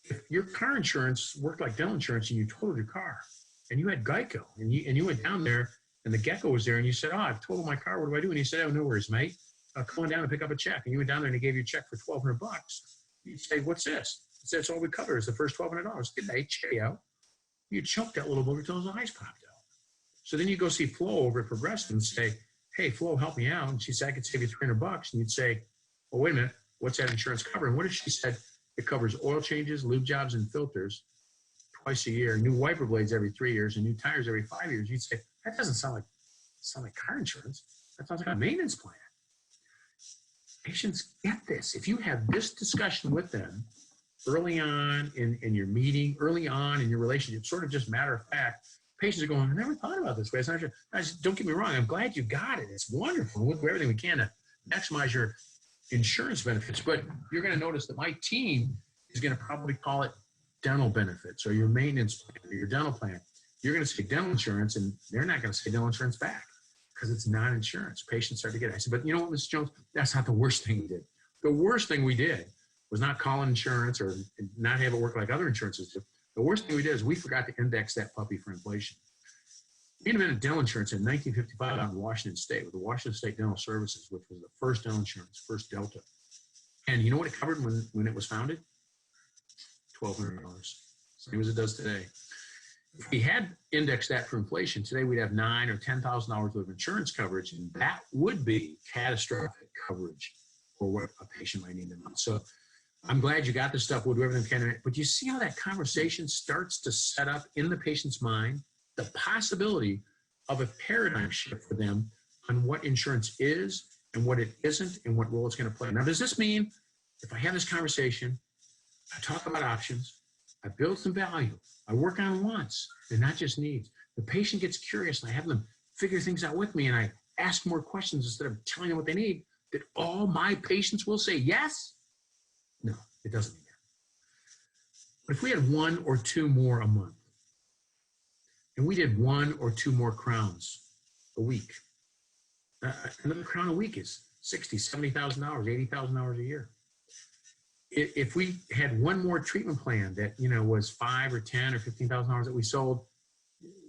if your car insurance worked like dental insurance and you totaled your car and you had Geico and you went down there and the gecko was there and you said, oh, I've totaled my car. What do I do? And he said, oh, no worries, mate. Come on down and pick up a check. And you went down there and he gave you a check for $1,200. You'd say, what's this? He said, that's all we cover is the first $1,200. Good day, cheerio. You choked that little booger till his eyes popped out. So then you go see Flo over at Progressive and say, hey, Flo, help me out. And she said, I could save you $300. And you'd say, well, wait a minute, what's that insurance cover? And what if she said it covers oil changes, lube jobs, and filters twice a year, new wiper blades every 3 years, and new tires every 5 years? You'd say, that doesn't sound like car insurance. That sounds like a maintenance plan. Patients get this. If you have this discussion with them early on in your meeting, early on in your relationship, sort of just matter of fact, patients are going, I never thought about this way. It's not sure. Don't get me wrong. I'm glad you got it. It's wonderful. We'll do everything we can to maximize your insurance benefits. But you're going to notice that my team is going to probably call it dental benefits or your maintenance plan or your dental plan. You're going to say dental insurance, and they're not going to say dental insurance back because it's not insurance. Patients start to get it. I said, but you know what, Mrs. Jones? That's not the worst thing we did. The worst thing we did was not call insurance or not have it work like other insurances do. The worst thing we did is we forgot to index that puppy for inflation. We invented dental insurance in 1955 out in Washington State with the Washington State Dental Services, which was the first dental insurance, first Delta. And you know what it covered when it was founded? $1,200, same as it does today. If we had indexed that for inflation, today we'd have $9,000 or $10,000 worth of insurance coverage, and that would be catastrophic coverage for what a patient might need a month. So I'm glad you got this stuff. We'll do everything we can. But you see how that conversation starts to set up in the patient's mind the possibility of a paradigm shift for them on what insurance is and what it isn't and what role it's going to play. Now, does this mean if I have this conversation, I talk about options, I build some value, I work on wants and not just needs, the patient gets curious and I have them figure things out with me and I ask more questions instead of telling them what they need, that all my patients will say yes? No, it doesn't mean that. But if we had 1 or 2 more a month, and we did 1 or 2 more crowns a week, another crown a week is $60,000, $70,000, $80,000 a year. If we had 1 more treatment plan that was $5,000 or $10,000 or $15,000 that we sold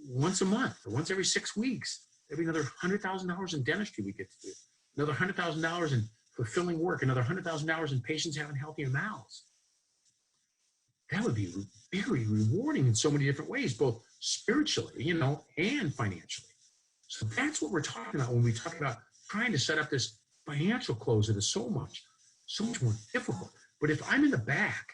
once a month or once every 6 weeks, there'd be another $100,000 in dentistry we get to do, another $100,000 in fulfilling work, another $100,000 in patients having healthier mouths. That would be very rewarding in so many different ways, both spiritually, and financially. So that's what we're talking about when we talk about trying to set up this financial close that is so much more difficult. But if I'm in the back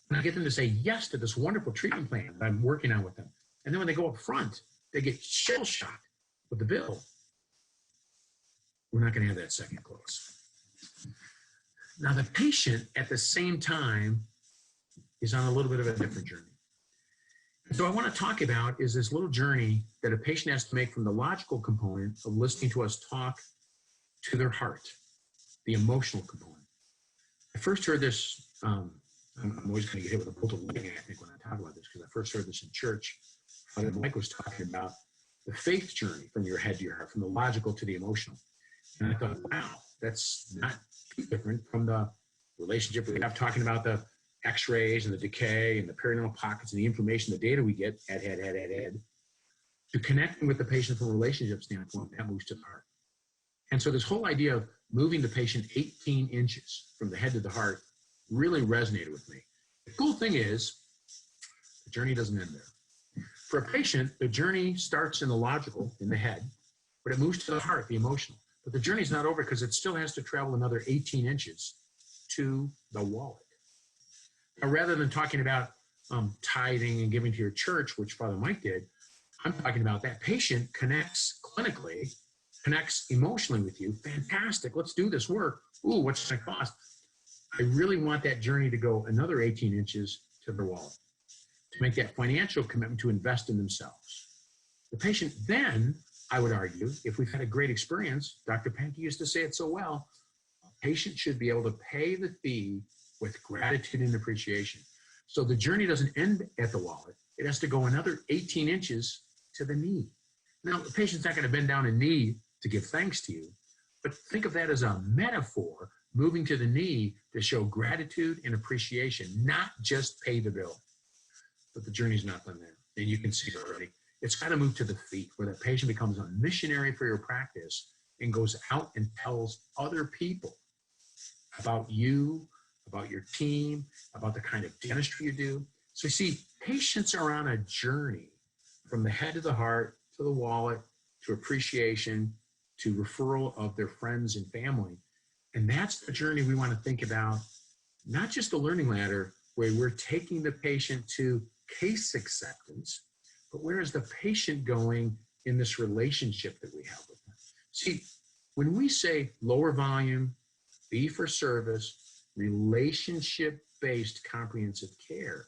and I get them to say yes to this wonderful treatment plan that I'm working on with them, and then when they go up front, they get shell-shocked with the bill, we're not going to have that second close. Now, the patient at the same time is on a little bit of a different journey. So what I want to talk about is this little journey that a patient has to make from the logical component of listening to us talk to their heart, the emotional component. I first heard this, I'm always going to get hit with a bolt of lightning, I think, when I talk about this, because I first heard this in church. Father Mike was talking about the faith journey from your head to your heart, from the logical to the emotional. And I thought, wow, that's not too different from the relationship we have talking about the x-rays and the decay and the periodontal pockets and the information, the data we get, head, to connecting with the patient from a relationship standpoint, that moves to the heart. And so this whole idea of moving the patient 18 inches from the head to the heart really resonated with me. The cool thing is, the journey doesn't end there. For a patient, the journey starts in the logical, in the head, but it moves to the heart, the emotional. But the journey's not over because it still has to travel another 18 inches to the wallet. Now, rather than talking about tithing and giving to your church, which Father Mike did, I'm talking about that patient connects clinically, connects emotionally with you. Fantastic. Let's do this work. Ooh, what's it going to cost? I really want that journey to go another 18 inches to their wallet, to make that financial commitment to invest in themselves. The patient then, I would argue, if we've had a great experience, Dr. Pankey used to say it so well, a patient should be able to pay the fee with gratitude and appreciation. So the journey doesn't end at the wallet. It has to go another 18 inches to the knee. Now, the patient's not going to bend down and knee to give thanks to you, but think of that as a metaphor, moving to the knee to show gratitude and appreciation, not just pay the bill. But the journey's not done there. And you can see it already. It's got to move to the feet, where the patient becomes a missionary for your practice and goes out and tells other people about you, about your team, about the kind of dentistry you do. So you see, patients are on a journey from the head to the heart, to the wallet, to appreciation, to referral of their friends and family. And that's the journey we want to think about, not just the learning ladder, where we're taking the patient to case acceptance, but where is the patient going in this relationship that we have with them? See, when we say lower volume, fee for service, relationship-based comprehensive care,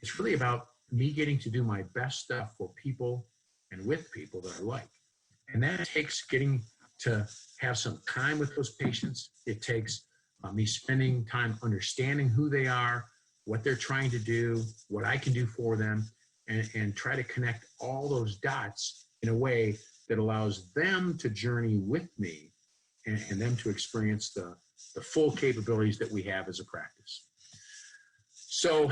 it's really about me getting to do my best stuff for people and with people that I like. And that takes getting to have some time with those patients. It takes me spending time understanding who they are, what they're trying to do, what I can do for them, and try to connect all those dots in a way that allows them to journey with me and them to experience the full capabilities that we have as a practice. So,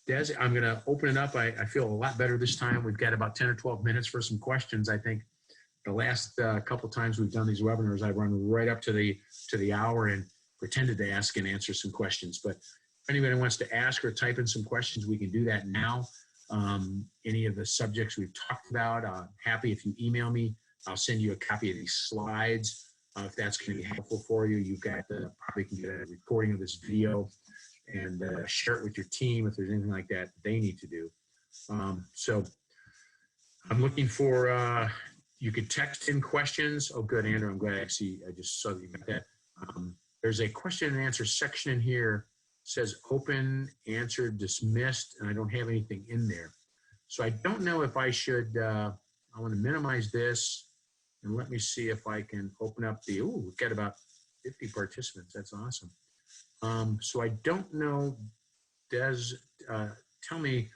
Des, I'm going to open it up. I feel a lot better this time. We've got about 10 or 12 minutes for some questions. I think the last couple times we've done these webinars, I've run right up to the hour and pretended to ask and answer some questions. But if anybody wants to ask or type in some questions, we can do that now. Any of the subjects we've talked about, happy if you email me. I'll send you a copy of these slides. If that's going to be helpful for you, you've got probably can get a recording of this video and share it with your team if there's anything like that they need to do. So I'm looking for, you could text in questions. Oh, good, Andrew, I'm glad I just saw that you got that. There's a question and answer section in here. It says open, answered, dismissed, and I don't have anything in there. So I don't know if I should, I want to minimize this and let me see if I can open up the, we've got about 50 participants. That's awesome. So I don't know, Des, tell me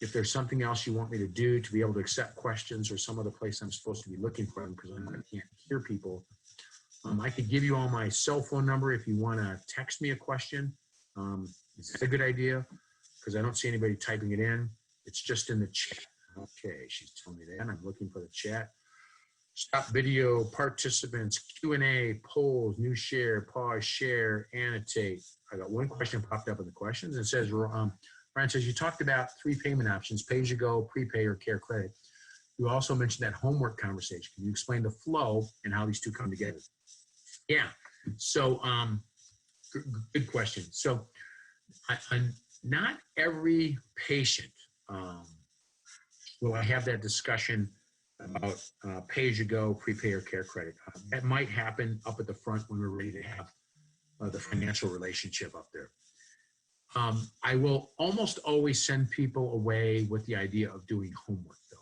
if there's something else you want me to do to be able to accept questions or some other place I'm supposed to be looking for them because I can't hear people. I could give you all my cell phone number if you want to text me a question. Is that a good idea? Because I don't see anybody typing it in. It's just in the chat. Okay, she's telling me that. I'm looking for the chat. Stop video, participants, Q&A, polls, new share, pause, share, annotate. I got one question popped up in the questions. It says, Ryan says, you talked about 3 payment options, pay-as-you-go, prepay, or care credit. You also mentioned that homework conversation. Can you explain the flow and how these two come together? Yeah, so good question. So not every patient will I have that discussion about pay-as-you-go, prepay, or care credit. That might happen up at the front when we're ready to have the financial relationship up there. I will almost always send people away with the idea of doing homework, though.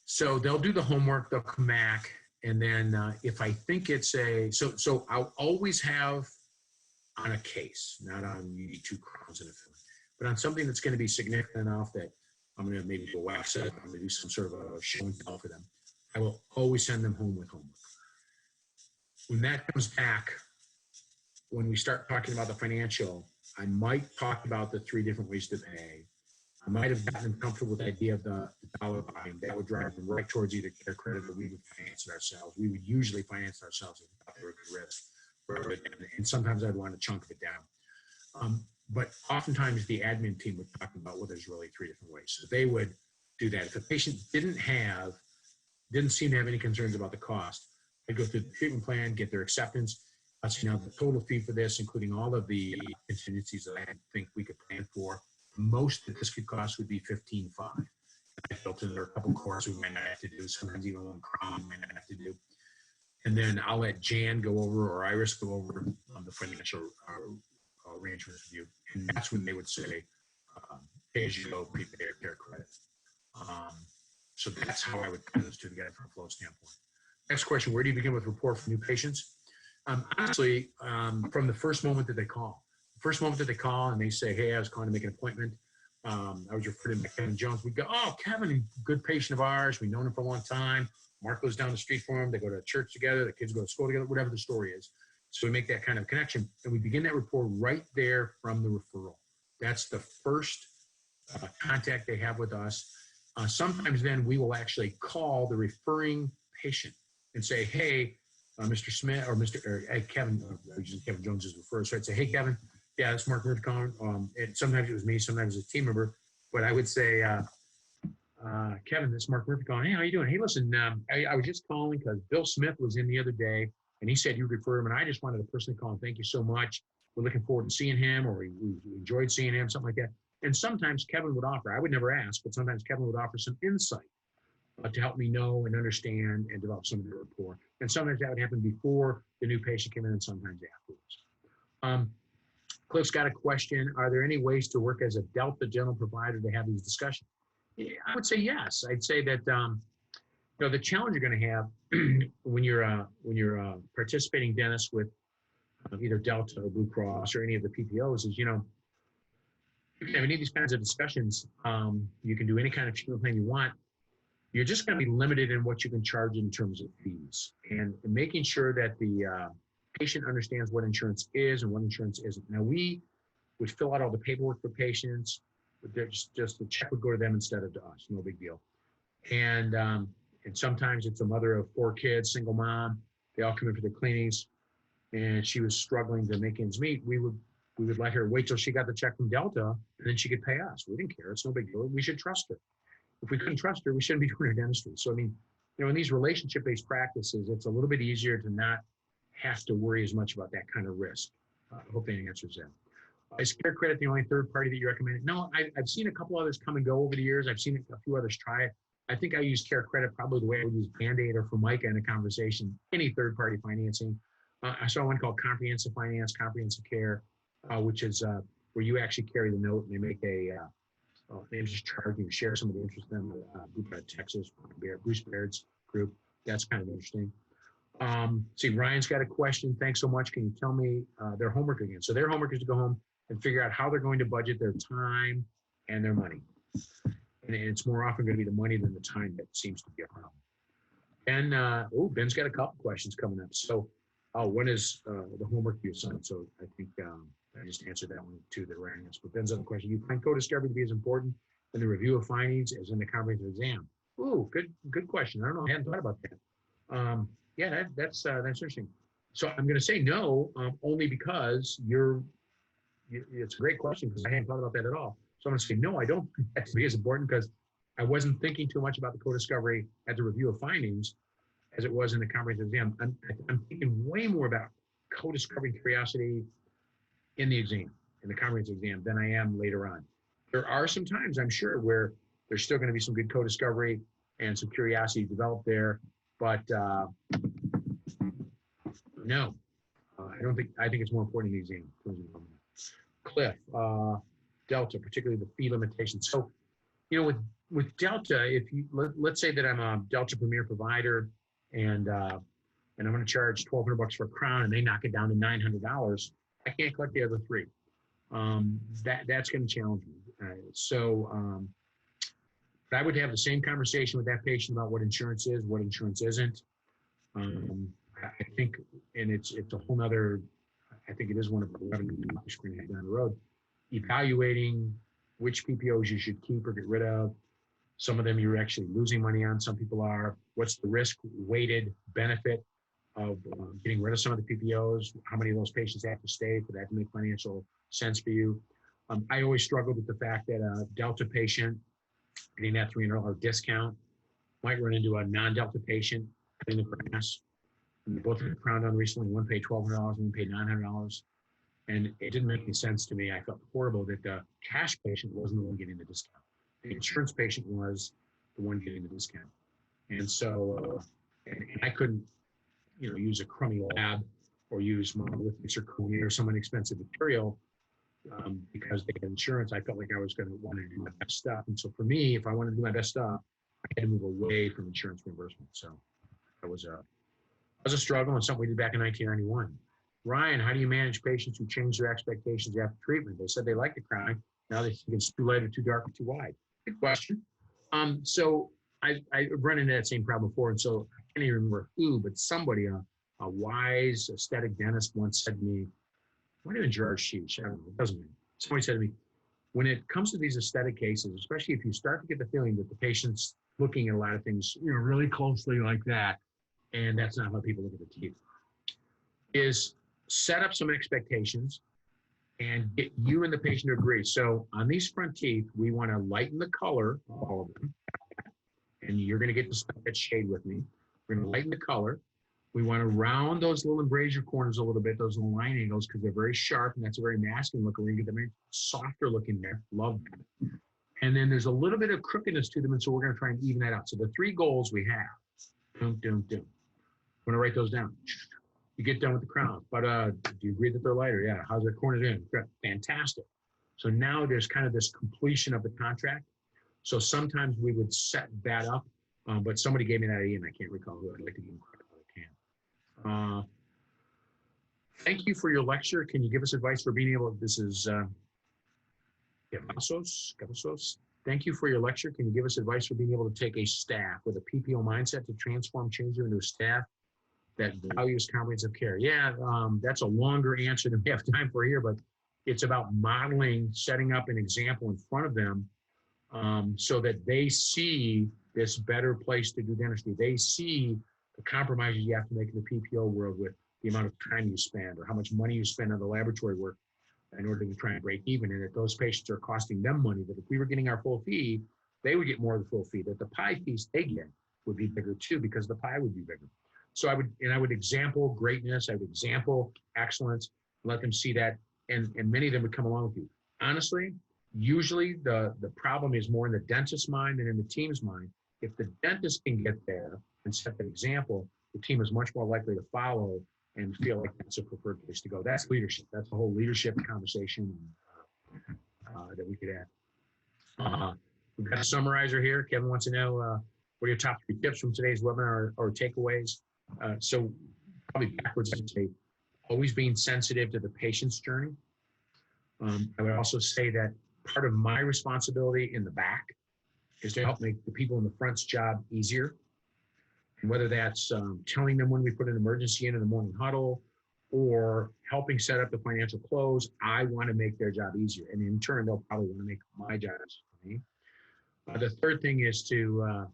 So they'll do the homework, they'll come back, and then if I think it's so I'll always have on a case, not on you need 2 crowns in a film, but on something that's going to be significant enough that I'm going to maybe do a wax set, I'm going to do some sort of a show and tell for them. I will always send them home with homework. When that comes back, when we start talking about the financial, I might talk about the 3 different ways to pay. I might have gotten them comfortable with the idea of the dollar volume. That would drive them right towards either care credit or we would finance it ourselves. We would usually finance it ourselves if we were at risk. And sometimes I'd want a chunk of it down. But oftentimes the admin team would talk about, well, there's really 3 different ways. So they would do that. If a patient didn't seem to have any concerns about the cost, I'd go through the treatment plan, get their acceptance. So now the total fee for this, including all of the contingencies that I think we could plan for, most that this could cost would be $15,500. I built in there a couple courses we might not have to do, sometimes even 1 crown we might not have to do. And then I'll let Jan go over or Iris go over the financial arrangements with you. And that's when they would say, pay as you go, prepay or care credit. So that's how I would put those 2 together from a flow standpoint. Next question, where do you begin with report for new patients? Honestly, from the first moment that they call. The first moment that they call and they say, hey, I was calling to make an appointment. I was referred to by Kevin Jones. We go, oh, Kevin, good patient of ours. We've known him for a long time. Mark goes down the street for him. They go to church together. The kids go to school together, whatever the story is. So we make that kind of connection. And we begin that rapport right there from the referral. That's the first contact they have with us. Sometimes then we will actually call the referring patient and say, hey, Mr. Smith or Kevin, Kevin Jones is referred. So I'd say, hey, Kevin, yeah, it's Mark Murphy calling. And sometimes it was me, sometimes it's a team member. But I would say, Kevin, this is Mark Murphy calling. Hey, how you doing? Hey, listen, I was just calling because Bill Smith was in the other day, and he said you'd refer him, and I just wanted to personally call him. Thank you so much. We're looking forward to seeing him, or we enjoyed seeing him, something like that. And sometimes Kevin would offer, I would never ask, but sometimes Kevin would offer some insight to help me know and understand and develop some of the rapport. And sometimes that would happen before the new patient came in and sometimes afterwards. Cliff's got a question. Are there any ways to work as a Delta general provider to have these discussions? Yeah, I would say yes. I'd say that the challenge you're going to have when you're participating dentist with either Delta or Blue Cross or any of the PPOs is, if any of these kinds of discussions, you can do any kind of treatment plan you want. You're just going to be limited in what you can charge in terms of fees, and making sure that the patient understands what insurance is and what insurance isn't. Now, we would fill out all the paperwork for patients, but just the check would go to them instead of to us. No big deal. And sometimes it's a mother of 4 kids, single mom. They all come in for their cleanings, and she was struggling to make ends meet. We would let her wait till she got the check from Delta, and then she could pay us. We didn't care. It's no big deal. We should trust her. If we couldn't trust her, we shouldn't be doing her dentistry. So, I mean, in these relationship-based practices, it's a little bit easier to not have to worry as much about that kind of risk. I hope that answers that. Is Care Credit the only third party that you recommend? No, I've seen a couple others come and go over the years. I've seen a few others try it. I think I use Care Credit probably the way I would use Band-Aid or Formica in a conversation, any third-party financing. I saw one called Comprehensive Finance, Comprehensive Care, which is where you actually carry the note and they make a interest charge. You share some of the interest in group out of Texas, Bruce Baird's group. That's kind of interesting. See, Ryan's got a question. Thanks so much. Can you tell me their homework again? So their homework is to go home and figure out how they're going to budget their time and their money. And it's more often going to be the money than the time that seems to be a problem. And Ben's got a couple questions coming up. So what is the homework you assigned? So I think I just answered that one too, the Ryan asked. But Ben's other question, you find co-discovery to be as important in the review of findings as in the comprehensive exam? Ooh, good question. I don't know. I hadn't thought about that. Yeah, that's interesting. So I'm going to say no, only because it's a great question because I hadn't thought about that at all. So I'm going to say no, I don't think that to be as important because I wasn't thinking too much about the co-discovery at the review of findings as it was in the comprehensive exam. I'm thinking way more about co-discovery curiosity in the exam, in the comprehensive exam, than I am later on. There are some times, I'm sure, where there's still going to be some good co-discovery and some curiosity developed there, but no, I think it's more important in the exam. Cliff, Delta, particularly the fee limitations. So, with Delta, if let's say that I'm a Delta Premier provider and I'm going to charge $1,200 for a crown and they knock it down to $900, I can't collect the other 3. That's going to challenge me. But I would have the same conversation with that patient about what insurance is, what insurance isn't. I think, and it's a whole nother, I think it is one of the revenue topics we're going to head down the road, evaluating which PPOs you should keep or get rid of. Some of them you're actually losing money on, some people are. What's the risk-weighted benefit of getting rid of some of the PPOs? How many of those patients have to stay for that to make financial sense for you? I always struggled with the fact that a Delta patient getting that $300 discount might run into a non-Delta patient in the grass. And they both got crowned on recently. One paid $1,200 and one paid $900. And it didn't make any sense to me. I felt horrible that the cash patient wasn't the one getting the discount. The insurance patient was the one getting the discount. And so and I couldn't, use a crummy lab or use monolithic zirconia or some inexpensive material because they had insurance. I felt like I was going to want to do my best stuff. And so for me, if I wanted to do my best stuff, I had to move away from insurance reimbursement. So that was a struggle and something we did back in 1991. Ryan, how do you manage patients who change their expectations after treatment? They said they liked the crown. Now they think it's too light or too dark or too wide. Good question. So I run into that same problem before. And so I can't even remember who, but somebody, a wise aesthetic dentist once said to me, might have been Gerard Sheesh, I don't know, it doesn't matter. Somebody said to me, when it comes to these aesthetic cases, especially if you start to get the feeling that the patient's looking at a lot of things, really closely like that, and that's not how people look at the teeth, is set up some expectations and get you and the patient to agree. So on these front teeth, we want to lighten the color, all of them, and you're going to get to spend that shade with me. We're going to lighten the color. We want to round those little embrasure corners a little bit, those little line angles, because they're very sharp, and that's a very masculine look. We're going to get them softer looking there. Love that. And then there's a little bit of crookedness to them, and so we're going to try and even that out. So the 3 goals we have. Dum, dum, dum. I'm going to write those down. You get done with the crown. But do you agree that they're lighter? Yeah. How's the corner doing? Fantastic. So now there's kind of this completion of the contract. So sometimes we would set that up, but somebody gave me that idea, and I can't recall who. I'd like to give them credit if I can. Thank you for your lecture. Can you give us advice for being able, this is Cavasos. Thank you for your lecture. Can you give us advice for being able to take a staff with a PPO mindset to transform, change them into a staff that values comprehensive care? Yeah, that's a longer answer than we have time for here, but it's about modeling, setting up an example in front of them so that they see this better place to do dentistry. They see the compromises you have to make in the PPO world with the amount of time you spend or how much money you spend on the laboratory work in order to try and break even, and that those patients are costing them money, that if we were getting our full fee, they would get more of the full fee, that the pie piece they get would be bigger too, because the pie would be bigger. So I would example greatness, I would example excellence, let them see that, and many of them would come along with you. Honestly, usually the problem is more in the dentist's mind than in the team's mind. If the dentist can get there and set that example, the team is much more likely to follow and feel like that's a preferred place to go. That's leadership. That's the whole leadership conversation that we could add. We've got a summarizer here. Kevin wants to know what are your top 3 tips from today's webinar or takeaways? So probably backwards, I'd say always being sensitive to the patient's journey. I would also say that part of my responsibility in the back is to help make the people in the front's job easier. And whether that's telling them when we put an emergency in the morning huddle or helping set up the financial close, I want to make their job easier. And in turn, they'll probably want to make my job easier for me. The third thing is to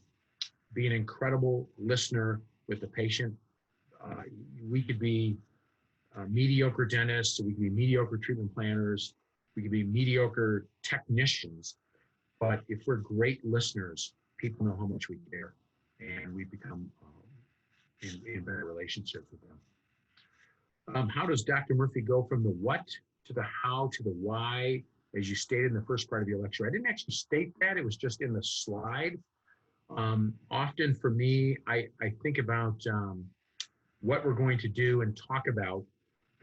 be an incredible listener with the patient. We could be mediocre dentists, we could be mediocre treatment planners, we could be mediocre technicians, but if we're great listeners, people know how much we care, and we become in better relationships with them. How does Dr. Murphy go from the what to the how to the why, as you stated in the first part of your lecture? I didn't actually state that, it was just in the slide. Often for me, I think about what we're going to do and talk about,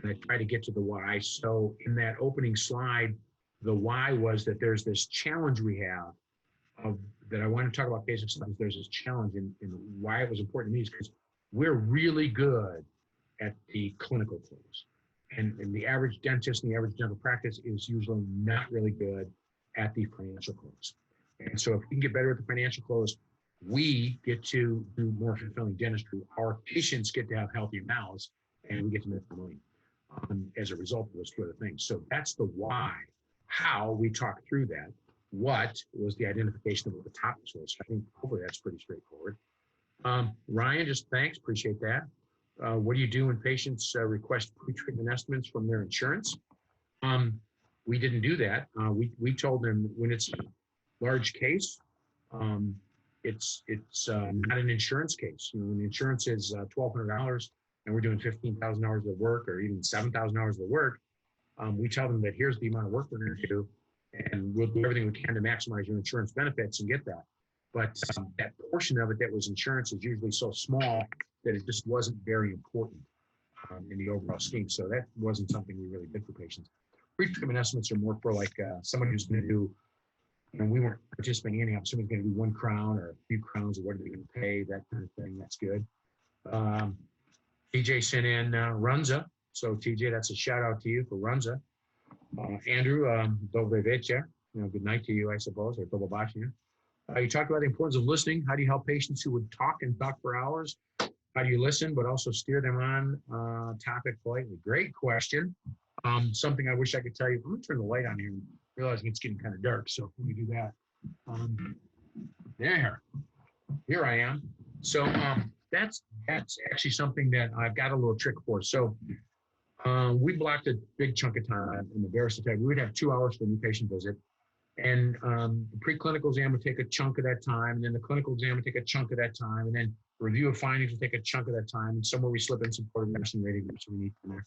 and I try to get to the why. So in that opening slide, the why was that there's this challenge we have that I want to talk about case acceptance. There's this challenge, and why it was important to me is because we're really good at the clinical close. And the average dentist and the average dental practice is usually not really good at the financial close. And so if we can get better at the financial close, we get to do more fulfilling dentistry. Our patients get to have healthier mouths, and we get to make more money as a result of those 2 other things. So that's the why. How we talk through that. What was the identification of what the topics was. I think hopefully that's pretty straightforward. Ryan, just thanks, appreciate that. What do you do when patients request pre-treatment estimates from their insurance? We didn't do that. We told them when it's a large case, it's not an insurance case. You know, when the insurance is $1,200 and we're doing 15,000 hours of work or even 7,000 hours of work, we tell them that here's the amount of work we're going to do, and we'll do everything we can to maximize your insurance benefits and get that. But that portion of it that was insurance is usually so small that it just wasn't very important in the overall scheme. So that wasn't something we really did for patients. Pre-treatment estimates are more for like someone who's going to do, you know, we weren't participating anyhow. Someone's going to do 1 crown or a few crowns, or what are they going to pay, that kind of thing. That's good. TJ sent in Runza. So TJ, that's a shout out to you for Runza. Andrew, dobre večer, you know, good night to you, I suppose, or dobre večer. You talked about the importance of listening. How do you help patients who would talk for hours? How do you listen, but also steer them on topic politely? Great question. Something I wish I could tell you. I'm gonna turn the light on here and realizing it's getting kind of dark. So let me do that. Here I am. So that's actually something that I've got a little trick for. So we blocked a big chunk of time in the Versa tag. We would have 2 hours for a new patient visit. And the preclinical exam will take a chunk of that time, and then the clinical exam will take a chunk of that time, and then review of findings will take a chunk of that time, and somewhere we slip in some photographs and rating groups we need from there.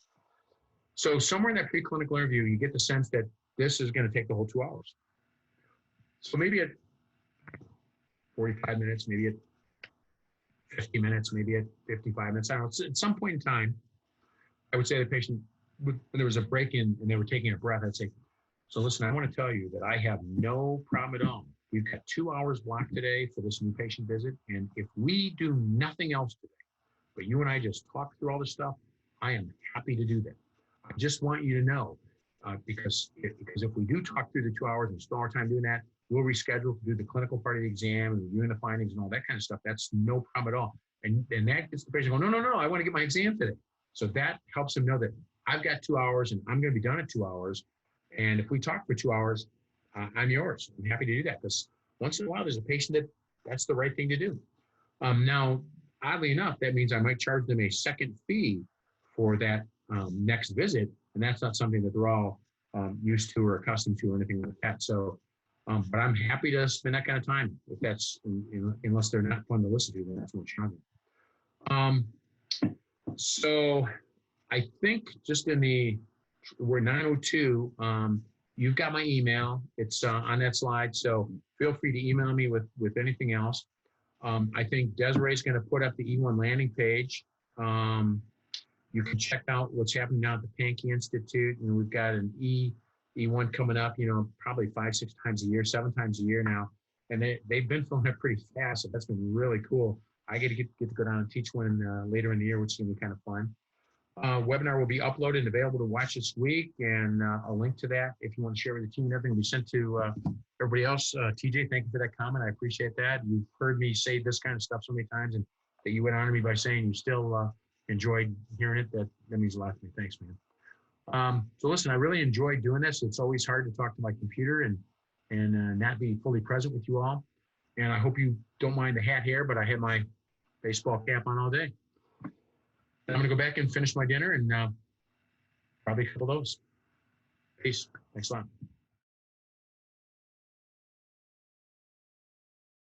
So somewhere in that preclinical interview, you get the sense that this is going to take the whole 2 hours. So maybe at 45 minutes, maybe at 50 minutes, maybe at 55 minutes. I don't know. At some point in time, I would say the patient, when there was a break in and they were taking a breath, I'd say, so listen, I want to tell you that I have no problem at all. We've got 2 hours blocked today for this new patient visit. And if we do nothing else today, but you and I just talk through all this stuff, I am happy to do that. I just want you to know, because if we do talk through the 2 hours and spend our time doing that, we'll reschedule to do the clinical part of the exam and reviewing the findings and all that kind of stuff. That's no problem at all. And that gets the patient going, no, I want to get my exam today. So that helps them know that I've got 2 hours and I'm going to be done in 2 hours. And if we talk for 2 hours, I'm yours. I'm happy to do that, because once in a while there's a patient that's the right thing to do. Now, oddly enough, that means I might charge them a second fee for that next visit, and that's not something that they're all used to or accustomed to or anything like that. So, but I'm happy to spend that kind of time if that's, unless they're not fun to listen to, then that's what charging. So I think just we're 9:02. You've got my email. It's on that slide. So feel free to email me with anything else. I think Desiree's going to put up the E1 landing page. You can check out what's happening now at the Pankey Institute. And we've got an E1 coming up, probably 5-6 times a year, 7 times a year now. And they've been filling up pretty fast. So that's been really cool. I get to go down and teach one later in the year, which is going to be kind of fun. Webinar will be uploaded and available to watch this week, and a link to that, if you want to share with the team and everything, will be sent to everybody else. TJ, thank you for that comment. I appreciate that. You've heard me say this kind of stuff so many times, and that you would honor me by saying you still enjoyed hearing it. That means a lot to me. Thanks, man. So listen, I really enjoyed doing this. It's always hard to talk to my computer and not be fully present with you all. And I hope you don't mind the hat here, but I had my baseball cap on all day. And I'm going to go back and finish my dinner and probably a couple of those. Peace. Thanks a lot.